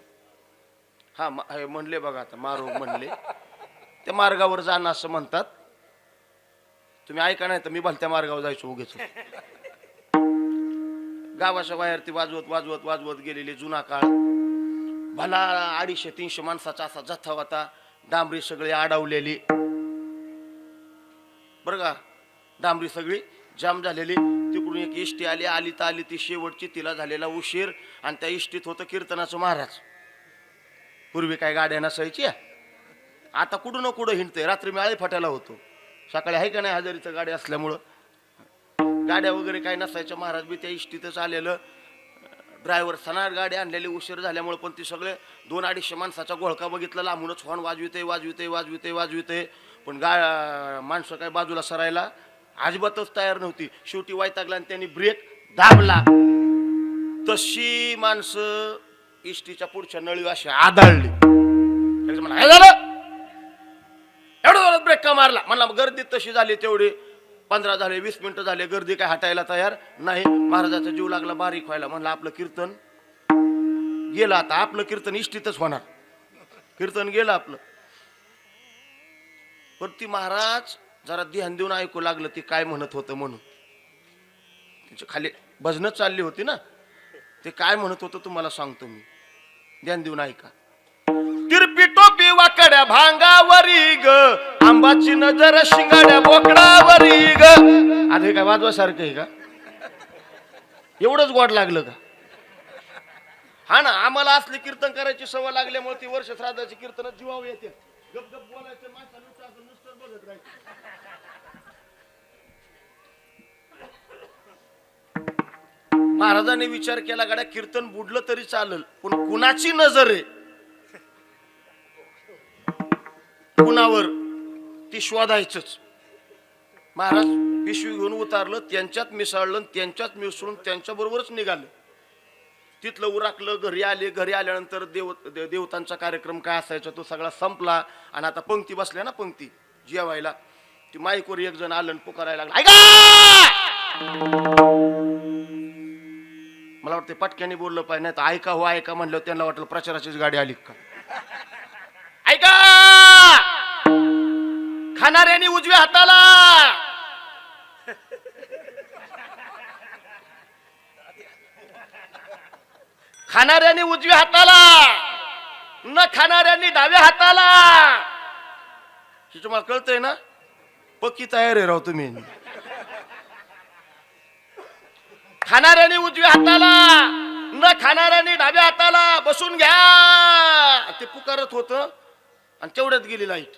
हा म्हणले बघा, आता मारोग म्हणले, त्या मार्गावर जाणं असं म्हणतात. तुम्ही ऐका नाही तर मी भलत्या मार्गावर जायचो उगेच. गावाच्या बाहेर ती वाजवत गेलेली. जुना काळ, भला 250-300 माणसाचा असा जथ्था होता. डांबरी सगळी अडवलेली बरं का, डांबरी सगळी जाम झालेली. तिकडून एक इष्टी आली तर आली ती शेवटची, तिला झालेला उशीर. आणि त्या इष्टीत होतं कीर्तनाचं महाराज. पूर्वी काय गाड्या नसायची, आता कुठं ना कुठं हिंडतंय. रात्री मी आळीफाट्याला होतो, सकाळी आहे का नाही हजारीचं गाडी असल्यामुळं गाड्या वगैरे काय नसायच्या. महाराज बी त्या इष्टीतच आलेलं. ड्रायव्हर सनार गाडी आणलेली उशीर झाल्यामुळे, पण ती सगळे 200-250 माणसाचा घोळका बघितला लांबूनच. हॉर्न वाजविते. पण माणसं काय बाजूला सरायला अजिबातच तयार नव्हती. शेवटी वैतागला आणि त्यांनी ब्रेक दाबला. तशी माणसं इष्टीच्या पुढच्या नळी अशी आदळली. एवढं ब्रेक का मारला म्हणला. गर्दीत तशी झाली तेवढी 15 झाले, 20 मिनिटं झाले, गर्दी काय हटायला तयार नाही. महाराजाचा जीव लागला बारीक व्हायला. म्हणलं आपलं कीर्तन गेलं, आता आपलं कीर्तन इष्टीतच होणार. कीर्तन गेलं आपलं. पण ती महाराज जरा ध्यान देऊन ऐकू लागलं ती काय म्हणत होतं म्हणून. त्याच्या खाली भजनं चालली होती ना, ते काय म्हणत होतं तुम्हाला सांगतो मी, ध्यान देऊन ऐका. तिरपी टोपी वाकड्या भांगावरी ग, आंबाची नजर शिंगाड्या बोकडावरी ग. आता हे काय वाजवासारखं आहे का? एवढंच गोड लागलं का? हा ना, आम्हाला असली कीर्तन करायची सवय लागल्यामुळे ती वर्ष श्राद्धाची कीर्तन जीवावर येते. गप गप बोलायचं, माणसाला विचारायचं, नुसतं बघत राहायचं. महाराजांनी विचार केला, गाड्या कीर्तन बुडलं तरी चालेल, पण कुणाची नजर आहे कुणावर ती शोधायचंच. महाराज पिशवी घेऊन उतारलं, त्यांच्यात मिसळलं, त्यांच्यात मिसळून त्यांच्या बरोबरच निघालं. तिथलं उराकलं, घरी आले. घरी आल्यानंतर देवतांचा कार्यक्रम काय असायचा तो सगळा संपला. आणि आता पंक्ती बसल्या ना, पंक्ती जेवायला. ती माईकवर एक जण आलं पुकारायला लागला, ऐका. मला वाटतं पटक्याने बोललं पाहिजे, नाही तर ऐका हो ऐका म्हणलं त्यांना वाटलं प्रचाराचीच गाडी आली का. ऐका, खाणाऱ्याने उजव्या हाताला, खाणाऱ्याने उजव्या हाताला, न खाणाऱ्यांनी डाव्या हाताला. हे तुम्हाला कळतंय ना? पक्की तयार आहे राव तुम्ही. खाणाऱ्याने उजव्या हाताला, न खाणाऱ्याने डाव्या हाताला, बसून घ्या. ते पुकारत होत आणि तेवढ्यात गेली लाईट.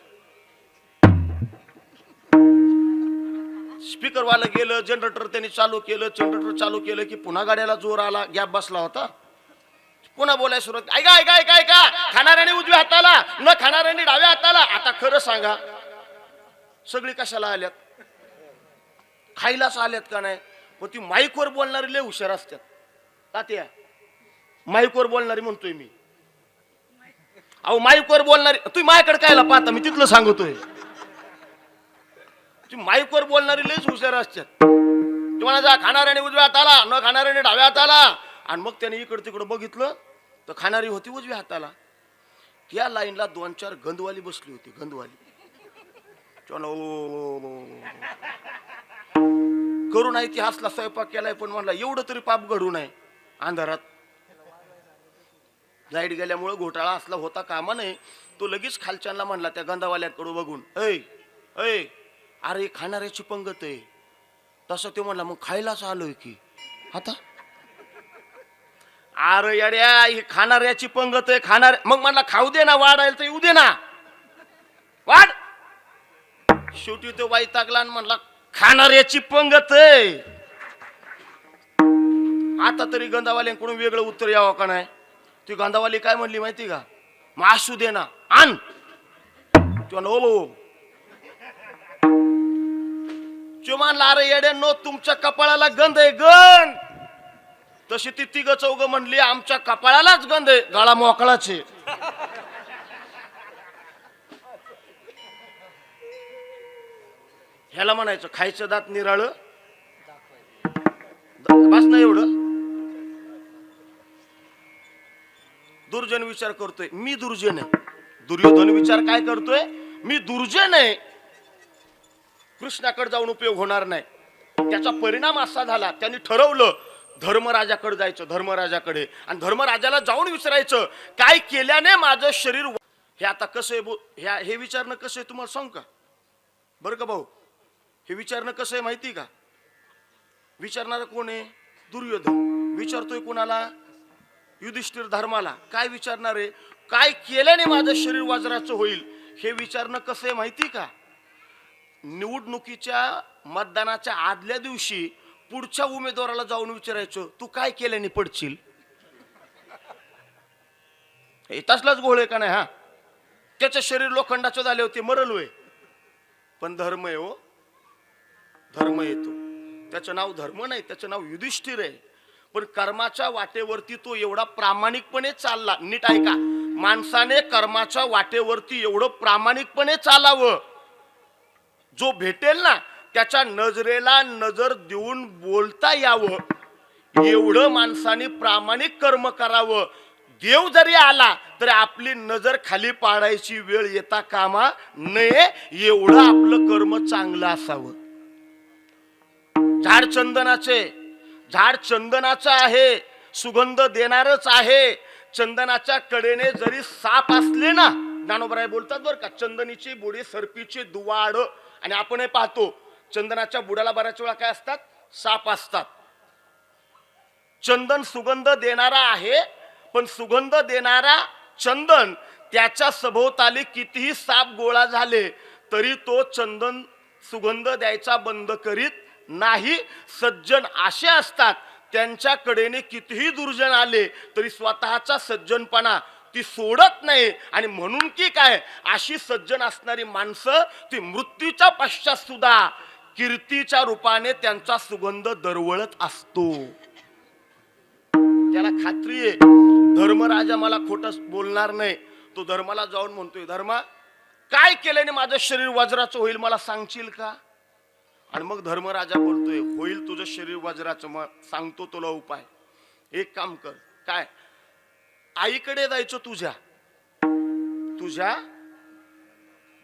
स्पीकर वाला गेलं, जनरेटर त्यांनी चालू केलं. जनरेटर चालू केलं की पुन्हा गाड्याला जोर आला, गॅप बसला होता. पुन्हा बोलायला सुरुवात, ऐका ऐका ऐका ऐका, खाणाऱ्याने उजव्या हाताला, न खाणाऱ्याने डाव्या हाताला. आता खरं सांगा, सगळी कशाला आल्यात? खायलाच आल्यात का नाही? पण ती माईकवर बोलणारी लय हुशार असतात. तात्या, माईकवर बोलणारी म्हणतोय मी. अहो माईकवर बोलणारी, तुम्ही माझ्याकडे कायला पाहता, मी तिथलं सांगतोय. ती माईकवर बोलणारी लयच हुशार असतात. तुम्हाला जा, खाणाऱ्याने उजव्या हाताला, न खाणाऱ्याने डाव्या हाताला. आणि मग त्याने इकडं तिकडं बघितलं तर खाणारी होती उजव्या हाताला. त्या लाईनला 2-4 गंधवाली बसली होती. गंधवाली करू नाही ती हसला, स्वयंपाक केलाय, पण म्हणला एवढं तरी पाप घडू नये. अंधारात लाईट गेल्यामुळे घोटाळा असला होता कामा नये. तो लगेच खालच्यांना म्हणला त्या गंधावाल्याकडे बघून, ऐ ऐ, अरे खाणाऱ्याची पंगत आहे. तसं ते म्हणला, मग खायलाच आलोय की आता. अरे याड्या, ही खाणाऱ्याची पंगत आहे. खाणार मग म्हणला खाऊ दे ना, वाढायला तर येऊ दे ना, वाढ. शेवटी तो वैतागला आणि म्हणला खाणाऱ्याची पंगत आहे. आता तरी गंधावाल्यांकडून वेगळं उत्तर यावं का नाही? ती गंधावाली काय म्हणली माहिती का? मग असू दे ना, आण. तो म्हणला, अरे येड्यांनो, तुमच्या कपाळाला गंध आहे, गंध. तशी ती 3-4 म्हणली, आमच्या कपाळालाच गंध आहे, गळा मोकळाचे. ह्याला म्हणायचं खायचं दात निराळ. बस ना एवढं. दुर्जन विचार करतोय मी दुर्जन आहे. दुर्योधन विचार काय करतोय? मी दुर्जन आहे, कृष्णाकडे जाऊन उपयोग होणार नाही. त्याचा परिणाम असा झाला, त्यांनी ठरवलं धर्मराजाकडे जायचं, धर्मराजाकडे. आणि धर्मराजाला जाऊन विचारायचं काय केल्याने माझं शरीर. हे आता कसं आहे, हे विचारणं कसं आहे तुम्हाला सांग का बरं का भाऊ? हे विचारणं कसं आहे माहिती का? विचारणार कोण आहे? दुर्योधन. विचारतोय कोणाला? युधिष्ठिर धर्माला. काय विचारणार आहे? काय केल्याने माझं शरीर वज्राचं होईल? हे विचारणं कसं आहे माहिती का? निवडणुकीच्या मतदानाच्या आदल्या दिवशी पुढच्या उमेदवाराला जाऊन विचारायचं तू काय केल्याने पडशील. तसलाच गोळ आहे का नाही? हा, त्याचं शरीर लोखंडाचं झाले होते, मरलोय, पण धर्म आहे हो, धर्म येतो. त्याचं नाव धर्म नाही, त्याचं नाव युधिष्ठिर आहे. पण कर्माच्या वाटेवरती तो एवढा प्रामाणिकपणे चालला. नीट ऐका, माणसाने कर्माच्या वाटेवरती एवढं प्रामाणिकपणे चालावं, जो भेटेल ना त्याच्या नजरेला नजर देऊन बोलता यावं एवढं माणसाने प्रामाणिक कर्म करावं. देव जरी आला तरी आपली नजर खाली पाडायची वेळ येता कामा नये एवढं आपलं कर्म चांगलं असावं. झाड चंदनाचं आहे, सुगंध देणारच आहे. चंदनाच्या कडेने जरी साप असले ना, ज्ञानोबराय बोलतात बरं का, चंदनीची बुडी सर्पीची दुवाड. आणि आपण हे पाहतो चंदनाच्या बुडाला बऱ्याच वेळा काय असतात, साप असतात. चंदन सुगंध देणारा आहे, पण सुगंध देणारा चंदन त्याच्या सभोवताली कितीही साप गोळा झाले तरी तो चंदन सुगंध द्यायचा बंद करीत नाही. सज्जन असे असतात, त्यांच्या कडेने कितीही दुर्जन आले तरी स्वतःचा सज्जनपणा ती सोडत नाही. आणि म्हणून की काय, अशी सज्जन असणारी माणसं ती मृत्यूच्या पश्चात सुद्धा कीर्तीच्या रूपाने त्यांचा सुगंध दरवळत असतो. त्याला खात्री आहे धर्मराजा मला खोटं बोलणार नाही. तो धर्माला जाऊन म्हणतोय, धर्मा काय केल्याने माझं शरीर वज्राचं होईल मला सांगशील का? आणि मग धर्मराजा बोलतोय, होईल तुझं शरीर वज्राचं, मग सांगतो तुला उपाय. एक काम कर, काय, आईकडे जायचं, तुझ्या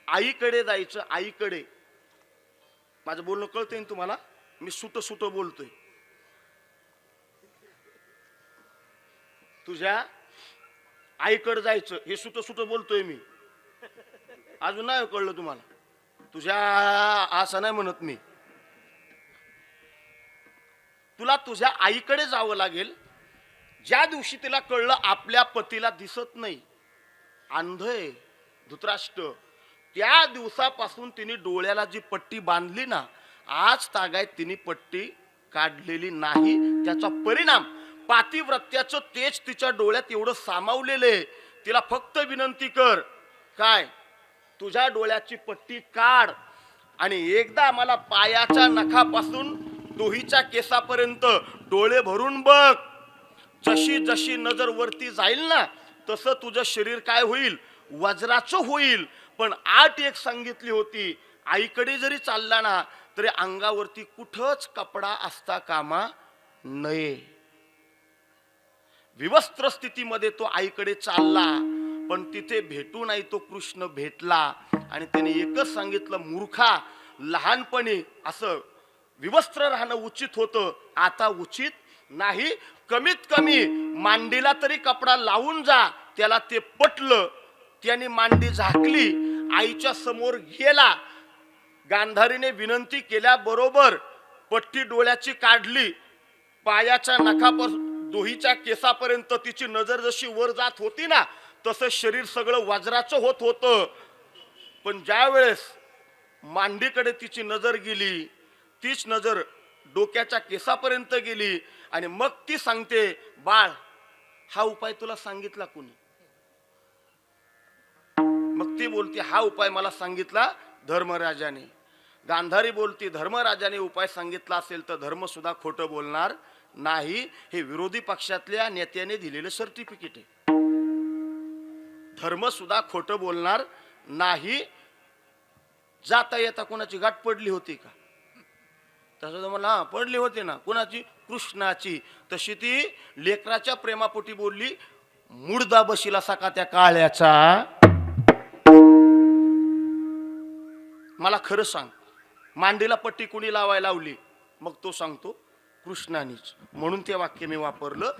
आईकडे जायचं. आईकडे, माझं बोलणं कळतंय ना तुम्हाला, मी सुट बोलतोय. तुझ्या आईकडे जायचं, हे सुट बोलतोय मी. अजून नाही कळलं तुम्हाला? तुझ्या असं नाही म्हणत मी. तुला तुझ्या आईकडे जावं लागेल. ज्या दिवशी तिला कळलं आपल्या पतीला दिसत नाही, अंधय धृतराष्ट्र, त्या दिवसापासून तिने डोळ्याला जी पट्टी बांधली ना, आज तागायत तिने पट्टी काढलेली नाही. त्याचा परिणाम पातिव्रत्याचं तेज तिच्या डोळ्यात एवढं सामावलेलं आहे. तिला फक्त विनंती कर, काय, तुझ्या डोळ्याची पट्टी काढ आणि एकदा मला पायाच्या नखापासून डोहीच्या केसापर्यंत डोळे भरून बघ. जशी जशी नजर वरती जाईल ना, तसं तुझं शरीर काय होईल, वज्राचं होईल. पण आठ एक सांगितली होती, आईकडे जरी चालला ना तरी अंगावरती कुठंच कपडा असता कामा नये. विवस्त्र स्थितीमध्ये तो आईकडे चालला, पण तिथे भेटू नाही तो कृष्ण भेटला. आणि त्याने एकच सांगितलं, मूर्खा, लहानपणी असं विवस्त्र राहणं उचित होतं, आता उचित नाही. कमीत कमी मांडीला तरी कपडा लावून जा. त्याला ते पटलं, त्याने मांडी झाकली, आईच्या समोर गेला. गांधारीने विनंती केल्याबरोबर पट्टी डोळ्याची काढली. पायाच्या नखापासून दोहीच्या केसापर्यंत तिची नजर जशी वर जात होती ना, तसं शरीर सगळं वज्राचं होत होतं. पण ज्या वेळेस मांडीकडे तिची नजर गेली, तीच नजर डोक्याच्या केसापर्यंत गेली. आणि मग ती सांगते, बाळ, हा उपाय तुला सांगितला कोणी? मग ती बोलते, हा उपाय मला सांगितला धर्मराजाने. गांधारी बोलती, धर्मराजाने उपाय सांगितला असेल तर धर्म सुद्धा खोटं बोलणार नाही. हे विरोधी पक्षातल्या नेत्याने दिलेलं सर्टिफिकेट आहे. धर्म सुद्धा खोटं बोलणार नाही. जाता येता कोणाची गाठ पडली होती का? तसं मला पडली होती ना, कोणाची? कृष्णाची. तशी ती लेकराच्या प्रेमापोटी बोलली, मुर्दा बशीला सका त्या काळ्याचा. मला खरं सांग, मांडीला पट्टी कुणी लावायला लावली? मग तो सांगतो, कृष्णानीच. म्हणून ते वाक्य मी वापरलं.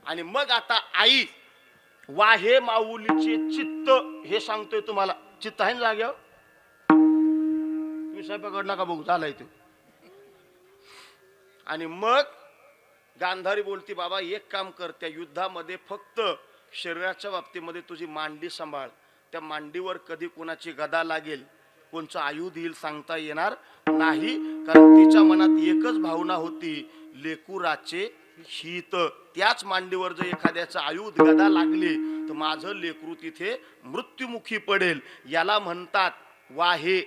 आणि मग आता आई वाहे माऊलीचे चित्त, हे सांगतोय तुम्हाला. चित्त आहे ना जाग्यावर? तुम्ही स्वयंपाक घडला का बघू, झालाय ते. आणि मग गांधारी बोलती, बाबा एक काम कर, त्या युद्धामध्ये फक्त शरीराच्या बाबतीमध्ये तुझी मांडी सांभाळ. त्या मांडीवर कधी कोणाची गदा लागेल, कोणचं आयुध येईल सांगता येणार नाही. कारण तिच्या मनात एकच भावना होती, लेकुराचे हित. त्याच मांडीवर जर एखाद्याचं आयुध गदा लागली तर माझं लेकरू तिथे मृत्युमुखी पडेल. याला म्हणतात वाहे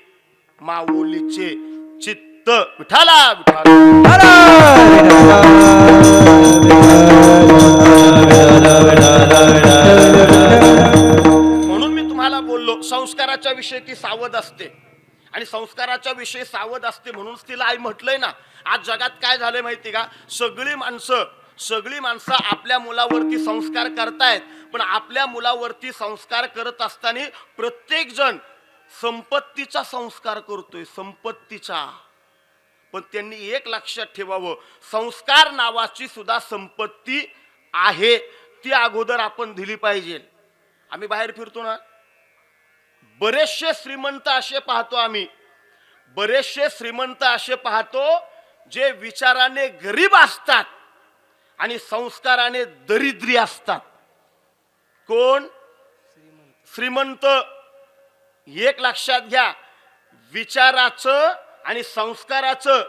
माऊलीचे चित्त. विठाला विठाला. म्हणून मी तुम्हाला बोललो, संस्काराच्या विषयी ती सावध असते. आणि संस्काराच्या विषयी सावध असते म्हणूनच तिला आई म्हटलंय ना. आज जगात काय झालंय माहिती का, सगळी माणसं आपल्या मुलावरती संस्कार करतायत, पण आपल्या मुलावरती संस्कार करत असताना प्रत्येक जण संपत्तीचा संस्कार करतोय, संपत्तीचा. पण त्यांनी एक लक्षात ठेवावं, संस्कार नावाची सुद्धा संपत्ती आहे, ती अगोदर आपण दिली पाहिजे. आम्ही बाहेर फिरतो ना, बरेचसे श्रीमंत असे पाहतो आम्ही, बरेचसे श्रीमंत असे पाहतो जे विचाराने गरीब असतात आणि संस्काराने दरिद्री असतात. कोण? श्रीमंत. एक लक्षात घ्या, विचाराचं आणि संस्काराचं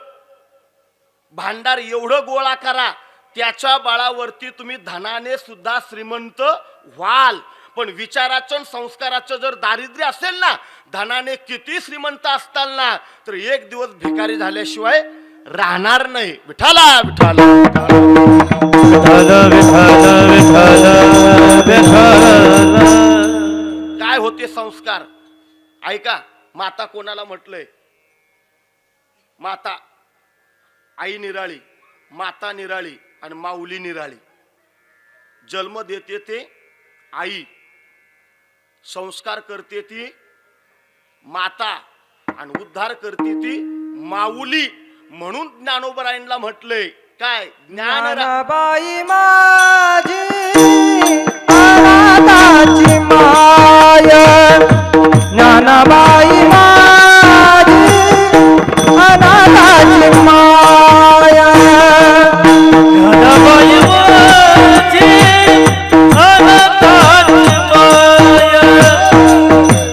भांडार एवढं गोळा करा, त्याच्या बळावरती तुम्ही धनाने सुद्धा श्रीमंत व्हाल. पण विचाराचं आणि संस्काराचं जर दारिद्र्य असेल ना, धनाने किती श्रीमंत असताना तर एक दिवस भिकारी झाल्याशिवाय राहणार नाही. विठाला विठाला काय होते संस्कार? ऐका, माता कोणाला म्हटलंय? माता, आई निराळी, माता निराळी आणि माऊली निराळी. जन्म देते ते आई, संस्कार करते ती माता आणि उद्धार करते ती माऊली. म्हणून ज्ञानोबरायांना म्हटलंय काय? ज्ञानाबाई माझी अनाथाची माय, ज्ञानाबाई माझी अनाथाची माय, ज्ञानाबाई माझी अनाथाची माय,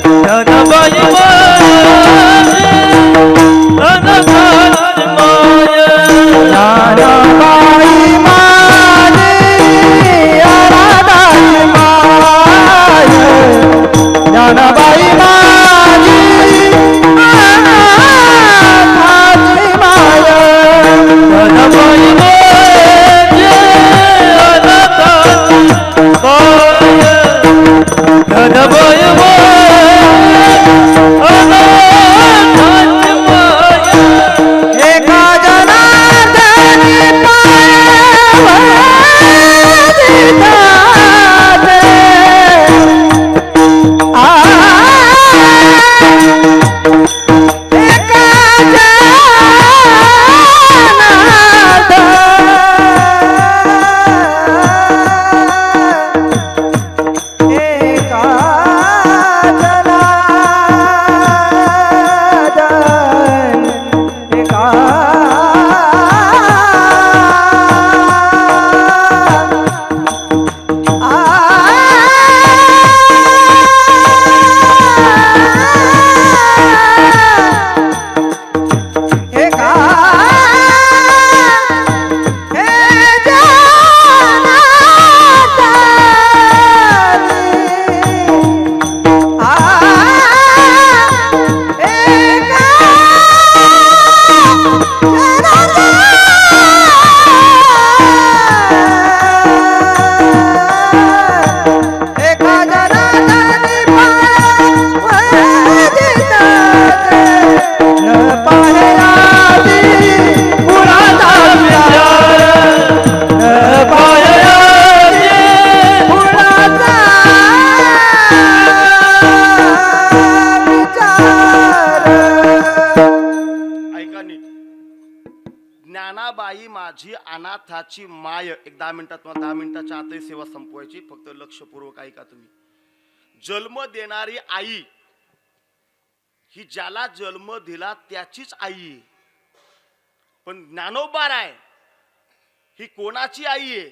ज्ञानाबाई माझी अनाथाची माय, ज्ञानाबाई माझी अनाथाची माय, ज्ञानाबाई माझी अनाथाची माय, ज्ञानाबाई माझी अनाथाची माय, ज्ञानाबाई अनाथाची माय. एका जनार्दनी पावतीताते, एका ज्ञानाबाई माझी अनाथाची माय. एक 10 मिनिटात, 10 मिनिटाच्या आतही सेवा संपवायची, फक्त लक्षपूर्वक ऐका तुम्ही. जन्म देणारी आई ही ज्याला जन्म दिला त्याचीच आई आहे. पण ज्ञानोबाराय ही कोणाची आई आहे?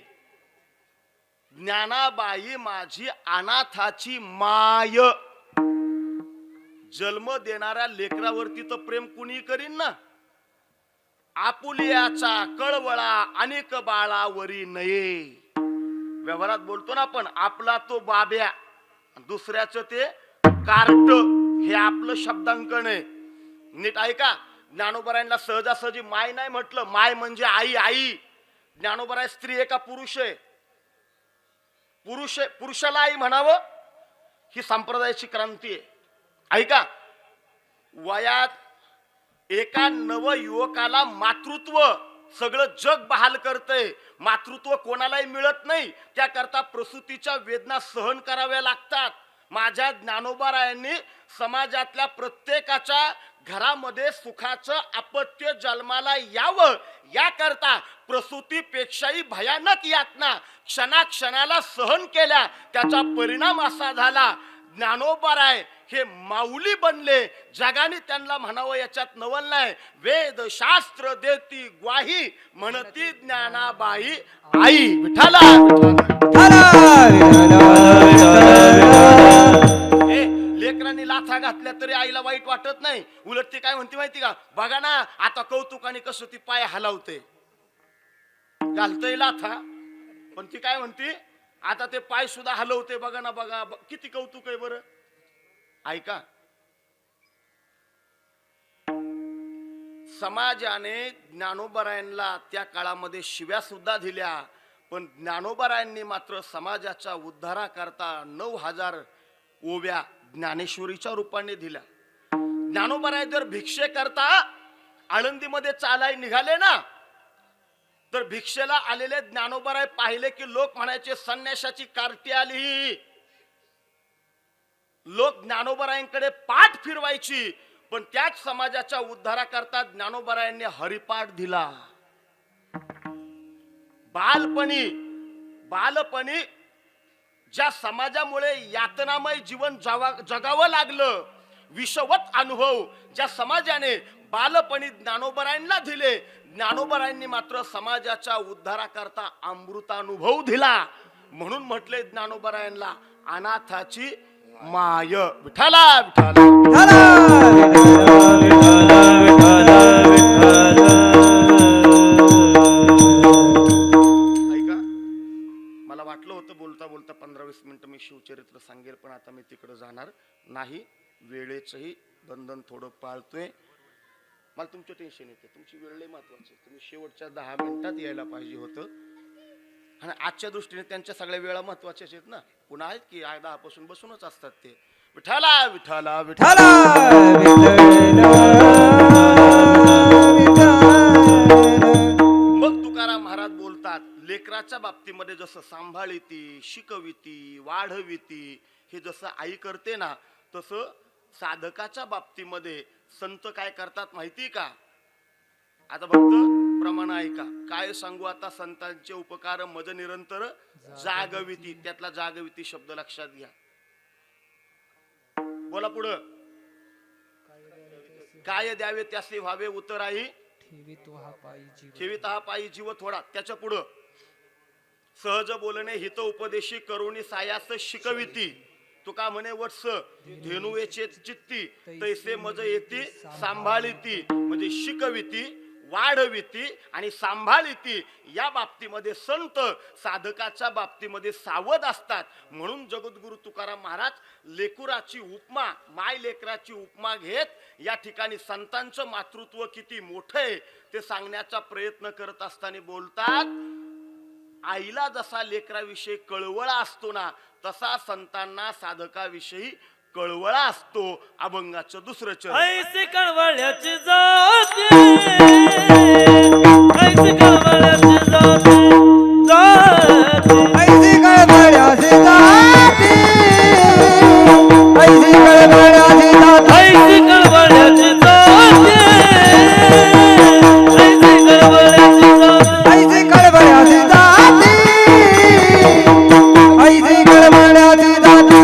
ज्ञानाबाई माझी अनाथाची माय. जन्म देणाऱ्या लेकरावरती तर प्रेम कुणी करीन ना. आपुलियाचा कळवळा अनेक बाळावरी नये. व्यवहारात बोलतो ना आपण, आपला तो बाब्या, दुसऱ्याचं ते कार्ट, हे आपलं शब्दांकन आहे. नीट ऐका, ज्ञानोबरायांना सहजासहजी माय नाही म्हटलं. माय म्हणजे आई. आई ज्ञानोबराय स्त्री आहे का पुरुष आहे? पुरुषाला आई म्हणावं ही संप्रदायाची क्रांती आहे. ऐका, वयात एका नवयुवकाला मातृत्व सगळं जग बहाल करतंय. मातृत्व कोणालाही मिळत नाही, त्याकरता प्रसूतीच्या वेदना सहन कराव्या लागतात. माझ्या ज्ञानोबारायांनी समाजातल्या प्रत्येकाच्या घरामध्ये सुखाचं अपत्य जन्माला यावं याकरता प्रसूतीपेक्षाही भयानक यातना क्षणाक्षणाला सहन केल्या. त्याचा परिणाम असा झाला, ज्ञानोबाराय हे माऊली बनले. जगाने त्यांना म्हणावं याच्यात नवल नाही. वेद शास्त्र देती ग्वाही, म्हणती ज्ञानाबाई आई. विठाला लेकरांनी लाथा घातल्या तरी आईला वाईट वाटत नाही. उलट ती काय म्हणते माहिती का, बघा ना आता कौतुकाने कसं ती पाय हलवते. घालतय लाथा पण ती काय म्हणते, आता ते पाय सुद्धा हलवते. बघा ना बघा, किती कौतुक आहे बरं. ऐका, समाजाने ज्ञानोबारायांना त्या काळामध्ये शिव्या सुद्धा दिल्या, पण ज्ञानोबारायांनी मात्र समाजाच्या उद्धाराकरता 9,000 ओव्या ज्ञानेश्वरीच्या रूपाने दिल्या. ज्ञानोबाराय जर भिक्षे करता आळंदीमध्ये चालाय निघाले ना, तर भिक्षेला आलेले ज्ञानोबाराय पाहिले की लोक म्हणायचे संन्याशाची कार्टी आली. लोक ज्ञानोबारायांकडे पाठ फिरवायची, पण त्याच समाजाच्या उद्धाराकरता ज्ञानोबारायांनी हरिपाठ दिला. बालपणी ज्या समाजामुळे यातनामय जीवन जगावं लागलं, विषवत अनुभव ज्या समाजाने बालपणी ज्ञानोबारायांना दिले, ज्ञानोबारायांनी मात्र समाजाच्या उद्धाराकरता अमृतानुभव दिला. म्हणून म्हटले ज्ञानोबारायांना अनाथाची माय. विठाला ऐका, मला वाटलं होतं बोलता बोलता 15-20 मिनिटं मी शिवचरित्र सांगेल, पण आता मी तिकडे जाणार नाही. वेळेचंही बंधन थोडं पाळतोय. मला तुमचं टेन्शन येते, तुमची वेळ लय महत्वाची. तुम्ही शेवटच्या 10 मिनिटात यायला पाहिजे होतं. आणि आजच्या दृष्टीने त्यांच्या सगळ्या वेळा महत्वाच्याच आहेत ना. पुन्हा आहेत की 10 पासून बसूनच असतात ते. विठाला विठाला विठाला. मग तुकाराम महाराज बोलतात, लेकराच्या बाबतीमध्ये जसं सांभाळीती, शिकविती, वाढविती हे जसं आई करते ना, तसं साधकाच्या बाबतीमध्ये संत काय करतात माहिती का. आता फक्त प्रमाण ऐका, काय सांगू आता. संतांचे उपकार मज निरंतर जागविती, त्यातला जागविती शब्द लक्षात घ्या. बोला पुढं. काय द्यावे त्यासे व्हावे उतराही, ठेवीत हा पायी जीव थोडा. त्याच्या पुढं सहज बोलणे हित उपदेशी करुणी सायास शिकविती. तुका म्हणे वत्स धेनुवेचे चित्ती, तैसे मज येती सांभाळीती. म्हणजे शिकविती, वाढविती आणि सांभाळीती या बाबतीमध्ये संत साधकाच्या बाबतीमध्ये सावध असतात. म्हणून जगद्गुरु तुकाराम महाराज लेकुराची उपमा, माय लेकराची उपमा घेत या ठिकाणी संतांचं मातृत्व किती मोठं आहे ते सांगण्याचा प्रयत्न करत असताना बोलतात, आईला जसा लेकराविषयी कळवळा असतो ना, तसा संतांना साधकाविषयी कळवळा असतो. अभंगाचं दुसरं चरण. ऐसे कळवळ्याची जाते, ऐसे कळवळ्याची जाते, ऐसी कळवळ्याची जाती, ऐसी कळवळ्याची जाती, ऐसे कळवळ्याची जाते, ऐसे कळवळ्याची जाते, ऐसी कळवळ्याची जाती, ऐसी कळवळ्याची जाती.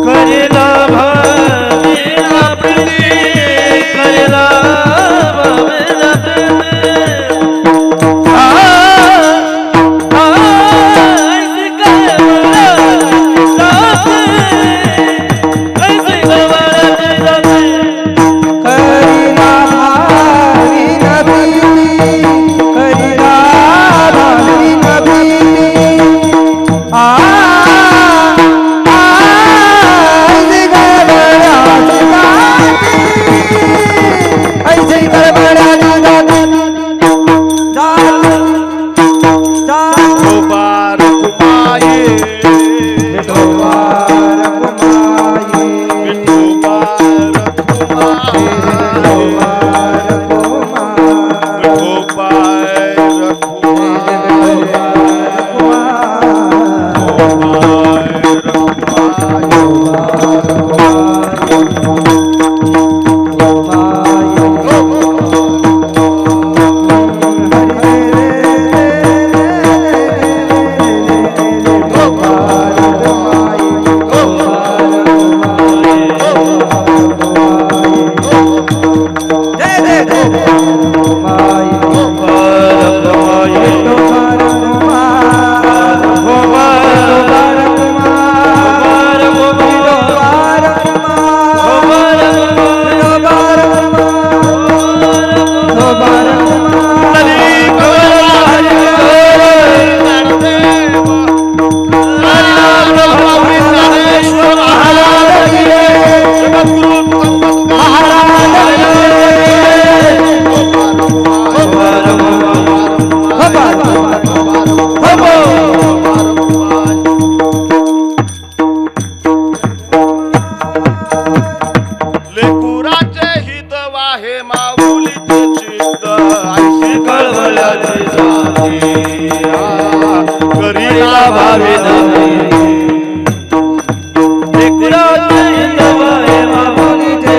करेला भावेला प्रीती, करेला भावेला प्रीती, भावी एकूणाचे हिंदवाय माऊलीचे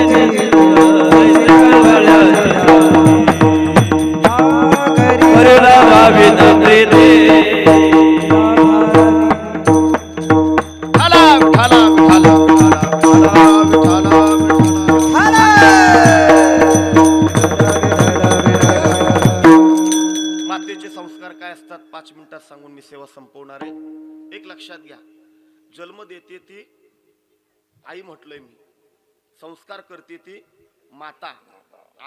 करुणा भावी प्रीती विठाला विठाला विठाला विठाला विठाला मातेचे संस्कार काय असतात 5 मिनिटात सांगून मी सेवा संपवणार आहे. एक लक्षात घ्या, जन्म देते ती आई म्हटलंय मी, संस्कार करते ती माता.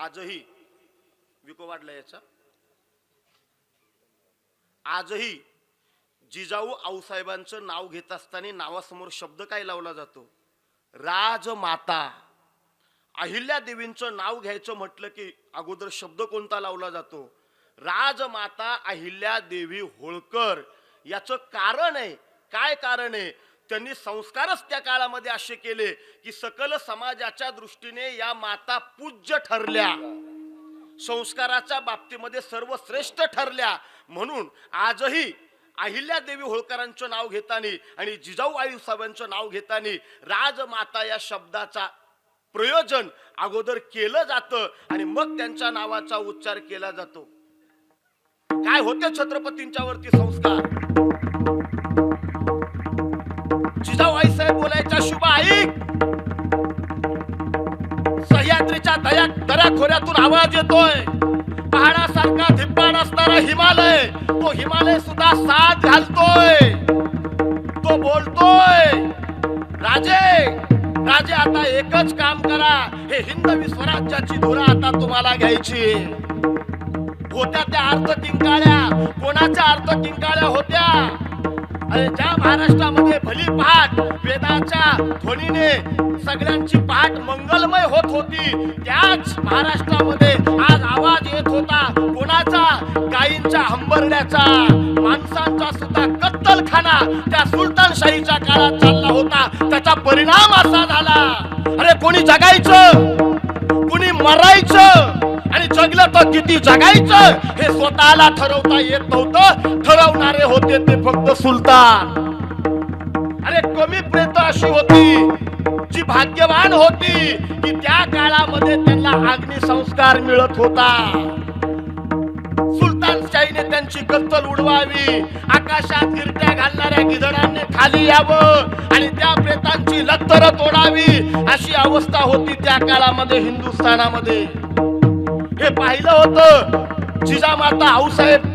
आजही विको वाढला याचा, आजही जिजाऊ आऊसाहेबांचं नाव घेत असताना नावासमोर शब्द काय लावला जातो? राजमाता. अहिल्या देवींचं नाव घ्यायचं म्हटलं की अगोदर शब्द कोणता लावला जातो? राजमाता अहिल्या देवी होळकर. याचं कारण आहे, काय कारण आहे? त्यांनी संस्कारच त्या काळामध्ये असे केले की सकल समाजाच्या दृष्टीने या माता पूज्य ठरल्या, संस्काराच्या बाबतीमध्ये सर्वश्रेष्ठ ठरल्या. म्हणून आजही अहिल्या देवी होळकरांचं नाव घेताना आणि जिजाऊ आईसाहेबांचं नाव घेताना राजमाता या शब्दाचा प्रयोजन अगोदर केलं जातं आणि मग त्यांच्या नावाचा उच्चार केला जातो. काय होते छत्रपतींच्या वरती संस्कार? जिजाऊ आईसाहेब बोलायच्या, शुभ ऐक, सह्याद्रीच्या दऱ्याखोऱ्यातून आवाज येतोय. पहाडासारखा धिप्पाड असणारा हिमालय, तो हिमालय सुद्धा साथ घालतोय, तो बोलतोय, राजे राजे आता एकच काम करा, हे हिंदवी स्वराज्याची धुरा आता तुम्हाला घ्यायची. होत्या त्या अर्थ किंकाळ्या, कोणाच्या अर्थ किंकाळ्या होत्या? अरे ज्या महाराष्ट्रामध्ये भली पहाट वेदाच्या ध्वनीने सगळ्यांची पहाट मंगलमय होत होती, त्याच महाराष्ट्रामध्ये आज आवाज येत होता कोणाचा? गायींच्या हंबरड्याचा, माणसांचा सुद्धा कत्तलखाना त्या सुलतानशाहीच्या काळात चालला होता. त्याचा परिणाम असा झाला, अरे कोणी जगायचं, कोणी मरायचं, आणि जगलं तर किती जगायचं हे स्वतःला ठरवता येत नव्हतं. ठरवणारे होते ते फक्त सुलतान. अरे कमी प्रेत अशी होती जी भाग्यवान होती की त्या काळामध्ये त्यांना अग्निसंस्कार मिळत होता. सुलतानशाहीने त्यांची कत्तल उडवावी, आकाशात गिरट्या घालणाऱ्या गिधडांनी खाली यावं आणि त्या प्रेतांची लत्तर तोडावी, अशी अवस्था होती त्या काळामध्ये हिंदुस्थानामध्ये. हे पाहिलं होतं जिजामाता आऊसाहेब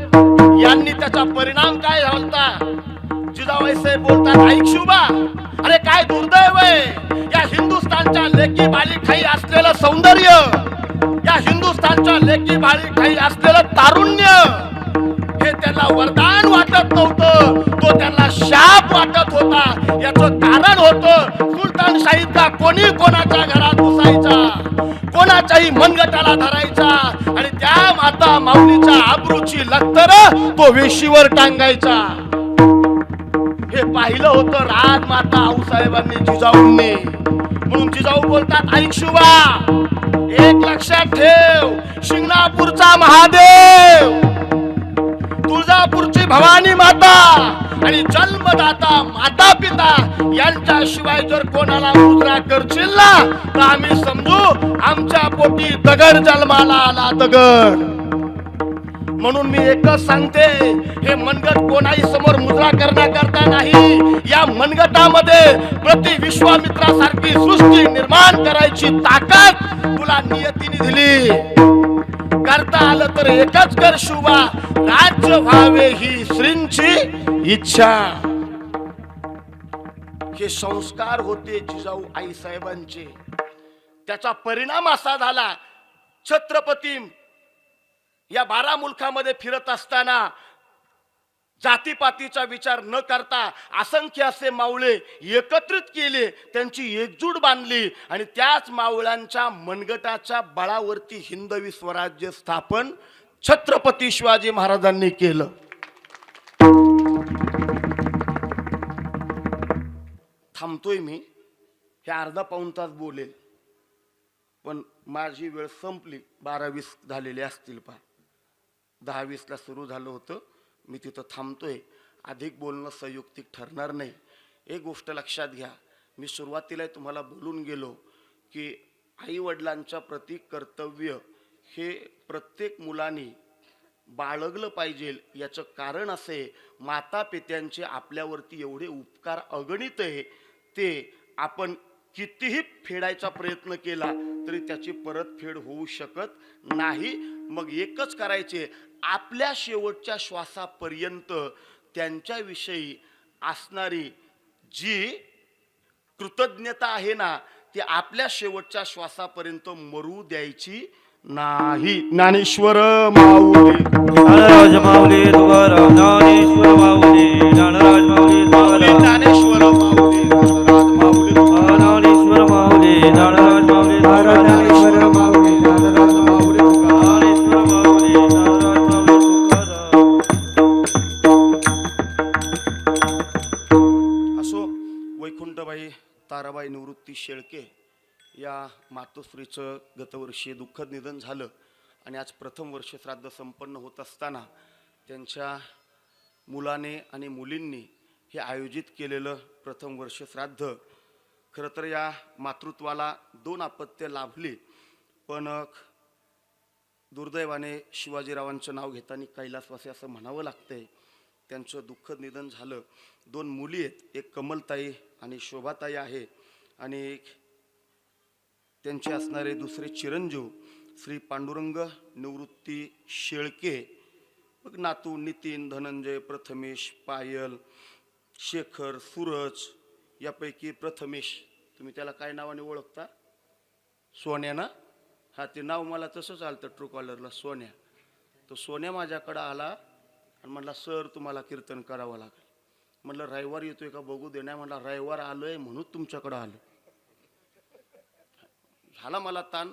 यांनी. त्याचा परिणाम काय झाला? जिजाबाई साहेब बोलतात, ऐक शुभा, अरे काय दुर्दैव आहे, या हिंदुस्थानच्या लेकी बाळीखाई असलेलं सौंदर्य, या हिंदुस्थानच्या लेकी बाळीखाई असलेलं तारुण्य, हे त्यांना वरदान वाटत नव्हतं, तो त्यांना शाप वाटत होता. याचं कारण होतं सुलतानशाहीचा कोणी कोणाच्या घरात घुसायचा, कोणाच्याही मनगटाला धरायचा आणि त्या माता माऊलीच्या आबरूची लक्तर तो वेशीवर टांगायचा. हे पाहिलं होतं राजमाता आऊसाहेबांनी, जिजाऊंनी. म्हणून जिजाऊ बोलतात, ऐक शुभा, एक लक्षात ठेव, शिंगणापूरचा महादेव, तुळजापूरची भवानी माता आणि जन्मदाता माता पिता यांच्याशिवाय जर कोणाला मुजरा करशील ना तर आम्ही समजू आमच्या पोटी दगड जन्माला आला, दगड. म्हणून मी एकच सांगते, हे मनगट कोणाही समोर मुजरा करण्याकरता नाही, या मनगटामध्ये प्रति विश्वामित्रासारखी सृष्टी निर्माण करायची ताकद तुला नियतीने दिली. करता आलं तर एकच कर शुभा, राज्य व्हावे ही श्रींची इच्छा. हे संस्कार होते जिजाऊ आई साहेबांचे. त्याचा परिणाम असा झाला, छत्रपती या 12 मुलखामध्ये फिरत असताना जातीपातीचा विचार न करता असंख्य असे मावळे एकत्रित केले, त्यांची एकजूट बांधली आणि त्याच मावळ्यांच्या मनगटाच्या बळावरती हिंदवी स्वराज्य स्थापन छत्रपती शिवाजी महाराजांनी केलं. थांबतोय मी, हे अर्धा पाऊण तास बोलेल, पण माझी वेळ संपली. 12:20 झालेले असतील, पहा 10:20 ला सुरू झालं होतं. मी तिथं थांबतोय अधिक बोलणं संयुक्तिक ठरणार नाही. एक गोष्ट लक्षात घ्या, मी सुरुवातीला तुम्हाला बोलून गेलो की आई वडिलांच्या प्रति कर्तव्य हे प्रत्येक मुलाने बाळगलं पाहिजे. याचं कारण असे, माता पित्यांचे आपल्यावरती एवढे उपकार अगणित आहे, ते आपण कितीही फेडायचा प्रयत्न केला तरी त्याची परतफेड होऊ शकत नाही. मग एकच करायचे, आपल्या शेवटच्या श्वासापर्यंत त्यांच्याविषयी असणारी जी कृतज्ञता आहे ना, ती आपल्या शेवटच्या श्वासापर्यंत मरू द्यायची नाही. ज्ञानेश्वर माऊली. ज्ञानराज माऊली तुकाराम ज्ञानेश्वर माऊली ज्ञानराज माऊली तुकाराम ज्ञानेश्वर माऊली. ज्ञानेश्वर माऊली ज्ञानराज माऊली ज्ञानेश्वर माऊली ज्ञानराज माऊली ज्ञानेश्वर माऊली ज्ञानराज माऊली असो, वैकुंठबाई ताराबाई निवृत्ती शेळके या मातोश्रीचं गतवर्षी दुःखद निधन झालं आणि आज प्रथम वर्ष श्राद्ध संपन्न होत असताना त्यांच्या मुलाने आणि मुलींनी हे आयोजित केलेलं प्रथम वर्ष श्राद्ध, खरं तर या मातृत्वाला 2 अपत्य लाभली, पण दुर्दैवाने शिवाजीरावांचं नाव घेताना कैलासवासी असं म्हणावं लागतंय. त्यांचं दुःखद निधन झालं. 2 मुली आहेत, एक कमलताई आणि शोभाताई आहे, आणि त्यांचे असणारे दुसरे चिरंजीव श्री पांडुरंग निवृत्ती शेळके. मग नातू नितीन, धनंजय, प्रथमेश, पायल, शेखर, सूरज. यापैकी प्रथमेश, तुम्ही त्याला काय नावाने ओळखता? सोन्या ना? हा, ते नाव मला तसंच आलं ट्रू कॉलरला, सोन्या. तो सोन्या माझ्याकडं आला आणि म्हणला, सर तुम्हाला कीर्तन करावं लागेल. म्हणलं रविवार येतोय का बघू दे. नाही म्हणला, रविवार आलोय म्हणून तुमच्याकडं आलो. झाला मला ताण,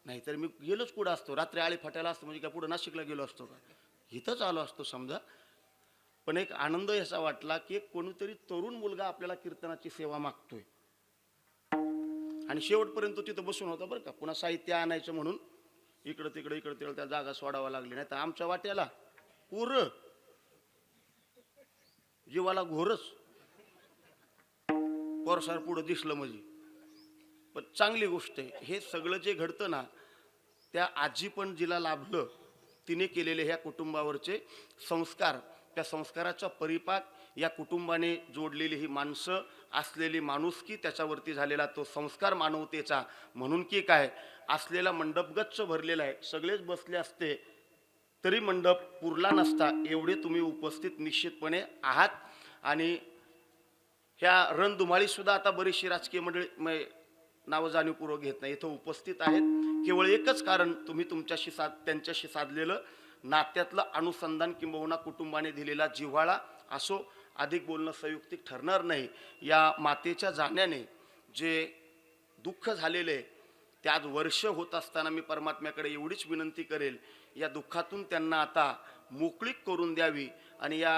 नाहीतर मी गेलोच कुठं असतो. रात्री आळी फाट्याला असतो म्हणजे काय पुढं नाशिकला गेलो असतो का? इथंच आलो असतो समजा. पण एक आनंद असा वाटला की कोणीतरी तरुण मुलगा आपल्याला कीर्तनाची सेवा मागतोय, आणि शेवटपर्यंत तिथं बसून होता बरं का. पुन्हा साहित्य आणायचं म्हणून इकडं तिकडं त्या जागा सोडावा लागली. नाही तर आमच्या वाट्याला पूर जीवाला घोरच पोरसार पुढं दिसलं म्हणजे. पण चांगली गोष्ट आहे. हे सगळं जे घडतं ना, त्या आजी पण जिला लाभलं, तिने केलेले ह्या कुटुंबावरचे संस्कार, त्या संस्काराचा परिपाक या कुटुंबाने जोडलेली ही माणसं, असलेली माणुसकी, त्याच्यावरती झालेला तो संस्कार मानवतेचा. म्हणून की काय, असलेला मंडप गच्च भरलेला आहे. सगळेच बसले असते तरी मंडप पुरला नसता, एवढे तुम्ही उपस्थित निश्चितपणे आहात. आणि ह्या रणधुमाळी सुद्धा आता बरीचशी राजकीय मंडळी नावं जाणीवपूर्वक घेत नाही, इथं उपस्थित आहेत. केवळ एकच कारण, तुम्ही त्यांच्याशी साधलेलं नात्यातलं अनुसंधान किंबहुना कुटुंबाने दिलेला जिव्हाळा. असो, अधिक बोलणं संयुक्तिक ठरणार नाही. या मातेच्या जाण्याने जे दुःख झालेले ते आज वर्ष होत असताना मी परमात्म्याकडे एवढीच विनंती करेल, या दुःखातून त्यांना आता मोकळीक करून द्यावी आणि या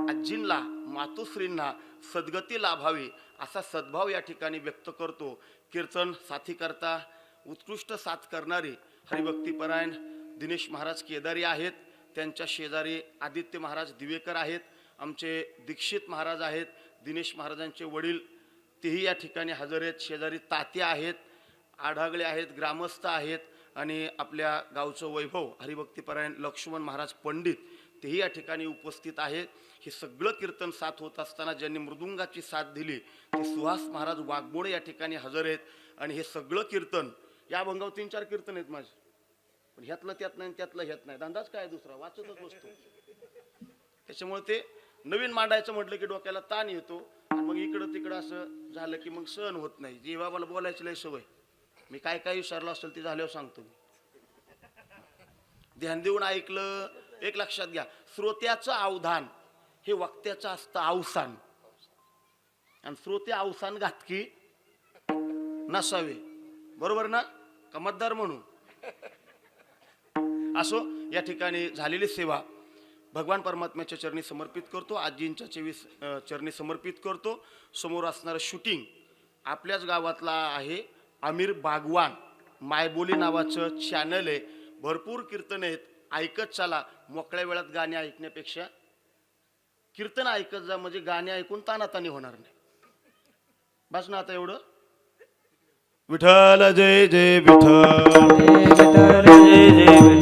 आजींना, मातोश्रींना सद्गती लाभावी असा सद्भाव या ठिकाणी व्यक्त करतो. कीर्तन साथी करता उत्कृष्ट साथ करणारे हरिभक्तीपरायण दिनेश महाराज केदारी आहेत. त्यांच्या शेजारी आदित्य महाराज दिवेकर आहेत. आमचे दीक्षित महाराज आहेत, दिनेश महाराजांचे वडील, तेही या ठिकाणी हजर आहेत. शेजारी तात्या आहेत, आढागळे आहेत, ग्रामस्थ आहेत, आणि आपल्या गावचं वैभव हरिभक्तीपरायण लक्ष्मण महाराज पंडित तेही या ठिकाणी उपस्थित आहेत. हे सगळं कीर्तन साथ होत असताना ज्यांनी मृदुंगाची साथ दिली ते सुहास महाराज वाघमोडे या ठिकाणी हजर आहेत. आणि हे सगळं कीर्तन, या अभंगावर 3-4 कीर्तन आहेत माझे, पण ह्यातलं त्यात नाही, त्यातलं ह्यात नाही, अंदाज काय दुसरा वाचतच बसतो. त्याच्यामुळे ते नवीन मांडायचं म्हटलं की डोक्याला ताण येतो, आणि मग इकडं तिकडं असं झालं की मग सहन होत नाही. जी बाबाला बोलायची लय सवय, मी काय काय विचारलं असेल ते झाल्यावर सांगतो. ध्यान देऊन ऐकलं. एक लक्षात घ्या, श्रोत्याचं अवधान हे वक्त्याचं असतं अवसान, आणि श्रोते अवसान घातकी नसावे. बरोबर ना? का मतदार म्हणून? असो, या ठिकाणी झालेली सेवा भगवान परमात्म्याच्या चरणी समर्पित करतो. आजींच्या 24 चरणी समर्पित करतो. समोर असणारं शूटिंग आपल्याच गावातला आहे, आमिर बागवान मायबोली नावाचं चॅनल आहे. भरपूर कीर्तन आहेत, ऐकत चला. मोकळ्या वेळात गाणी ऐकण्यापेक्षा कीर्तन ऐकत जा, म्हणजे गाणे ऐकून तानातानी होणार नाही. बस ना आता एवढं. विठ्ठल जय जय विठ्ठल विठ्ठल जय जय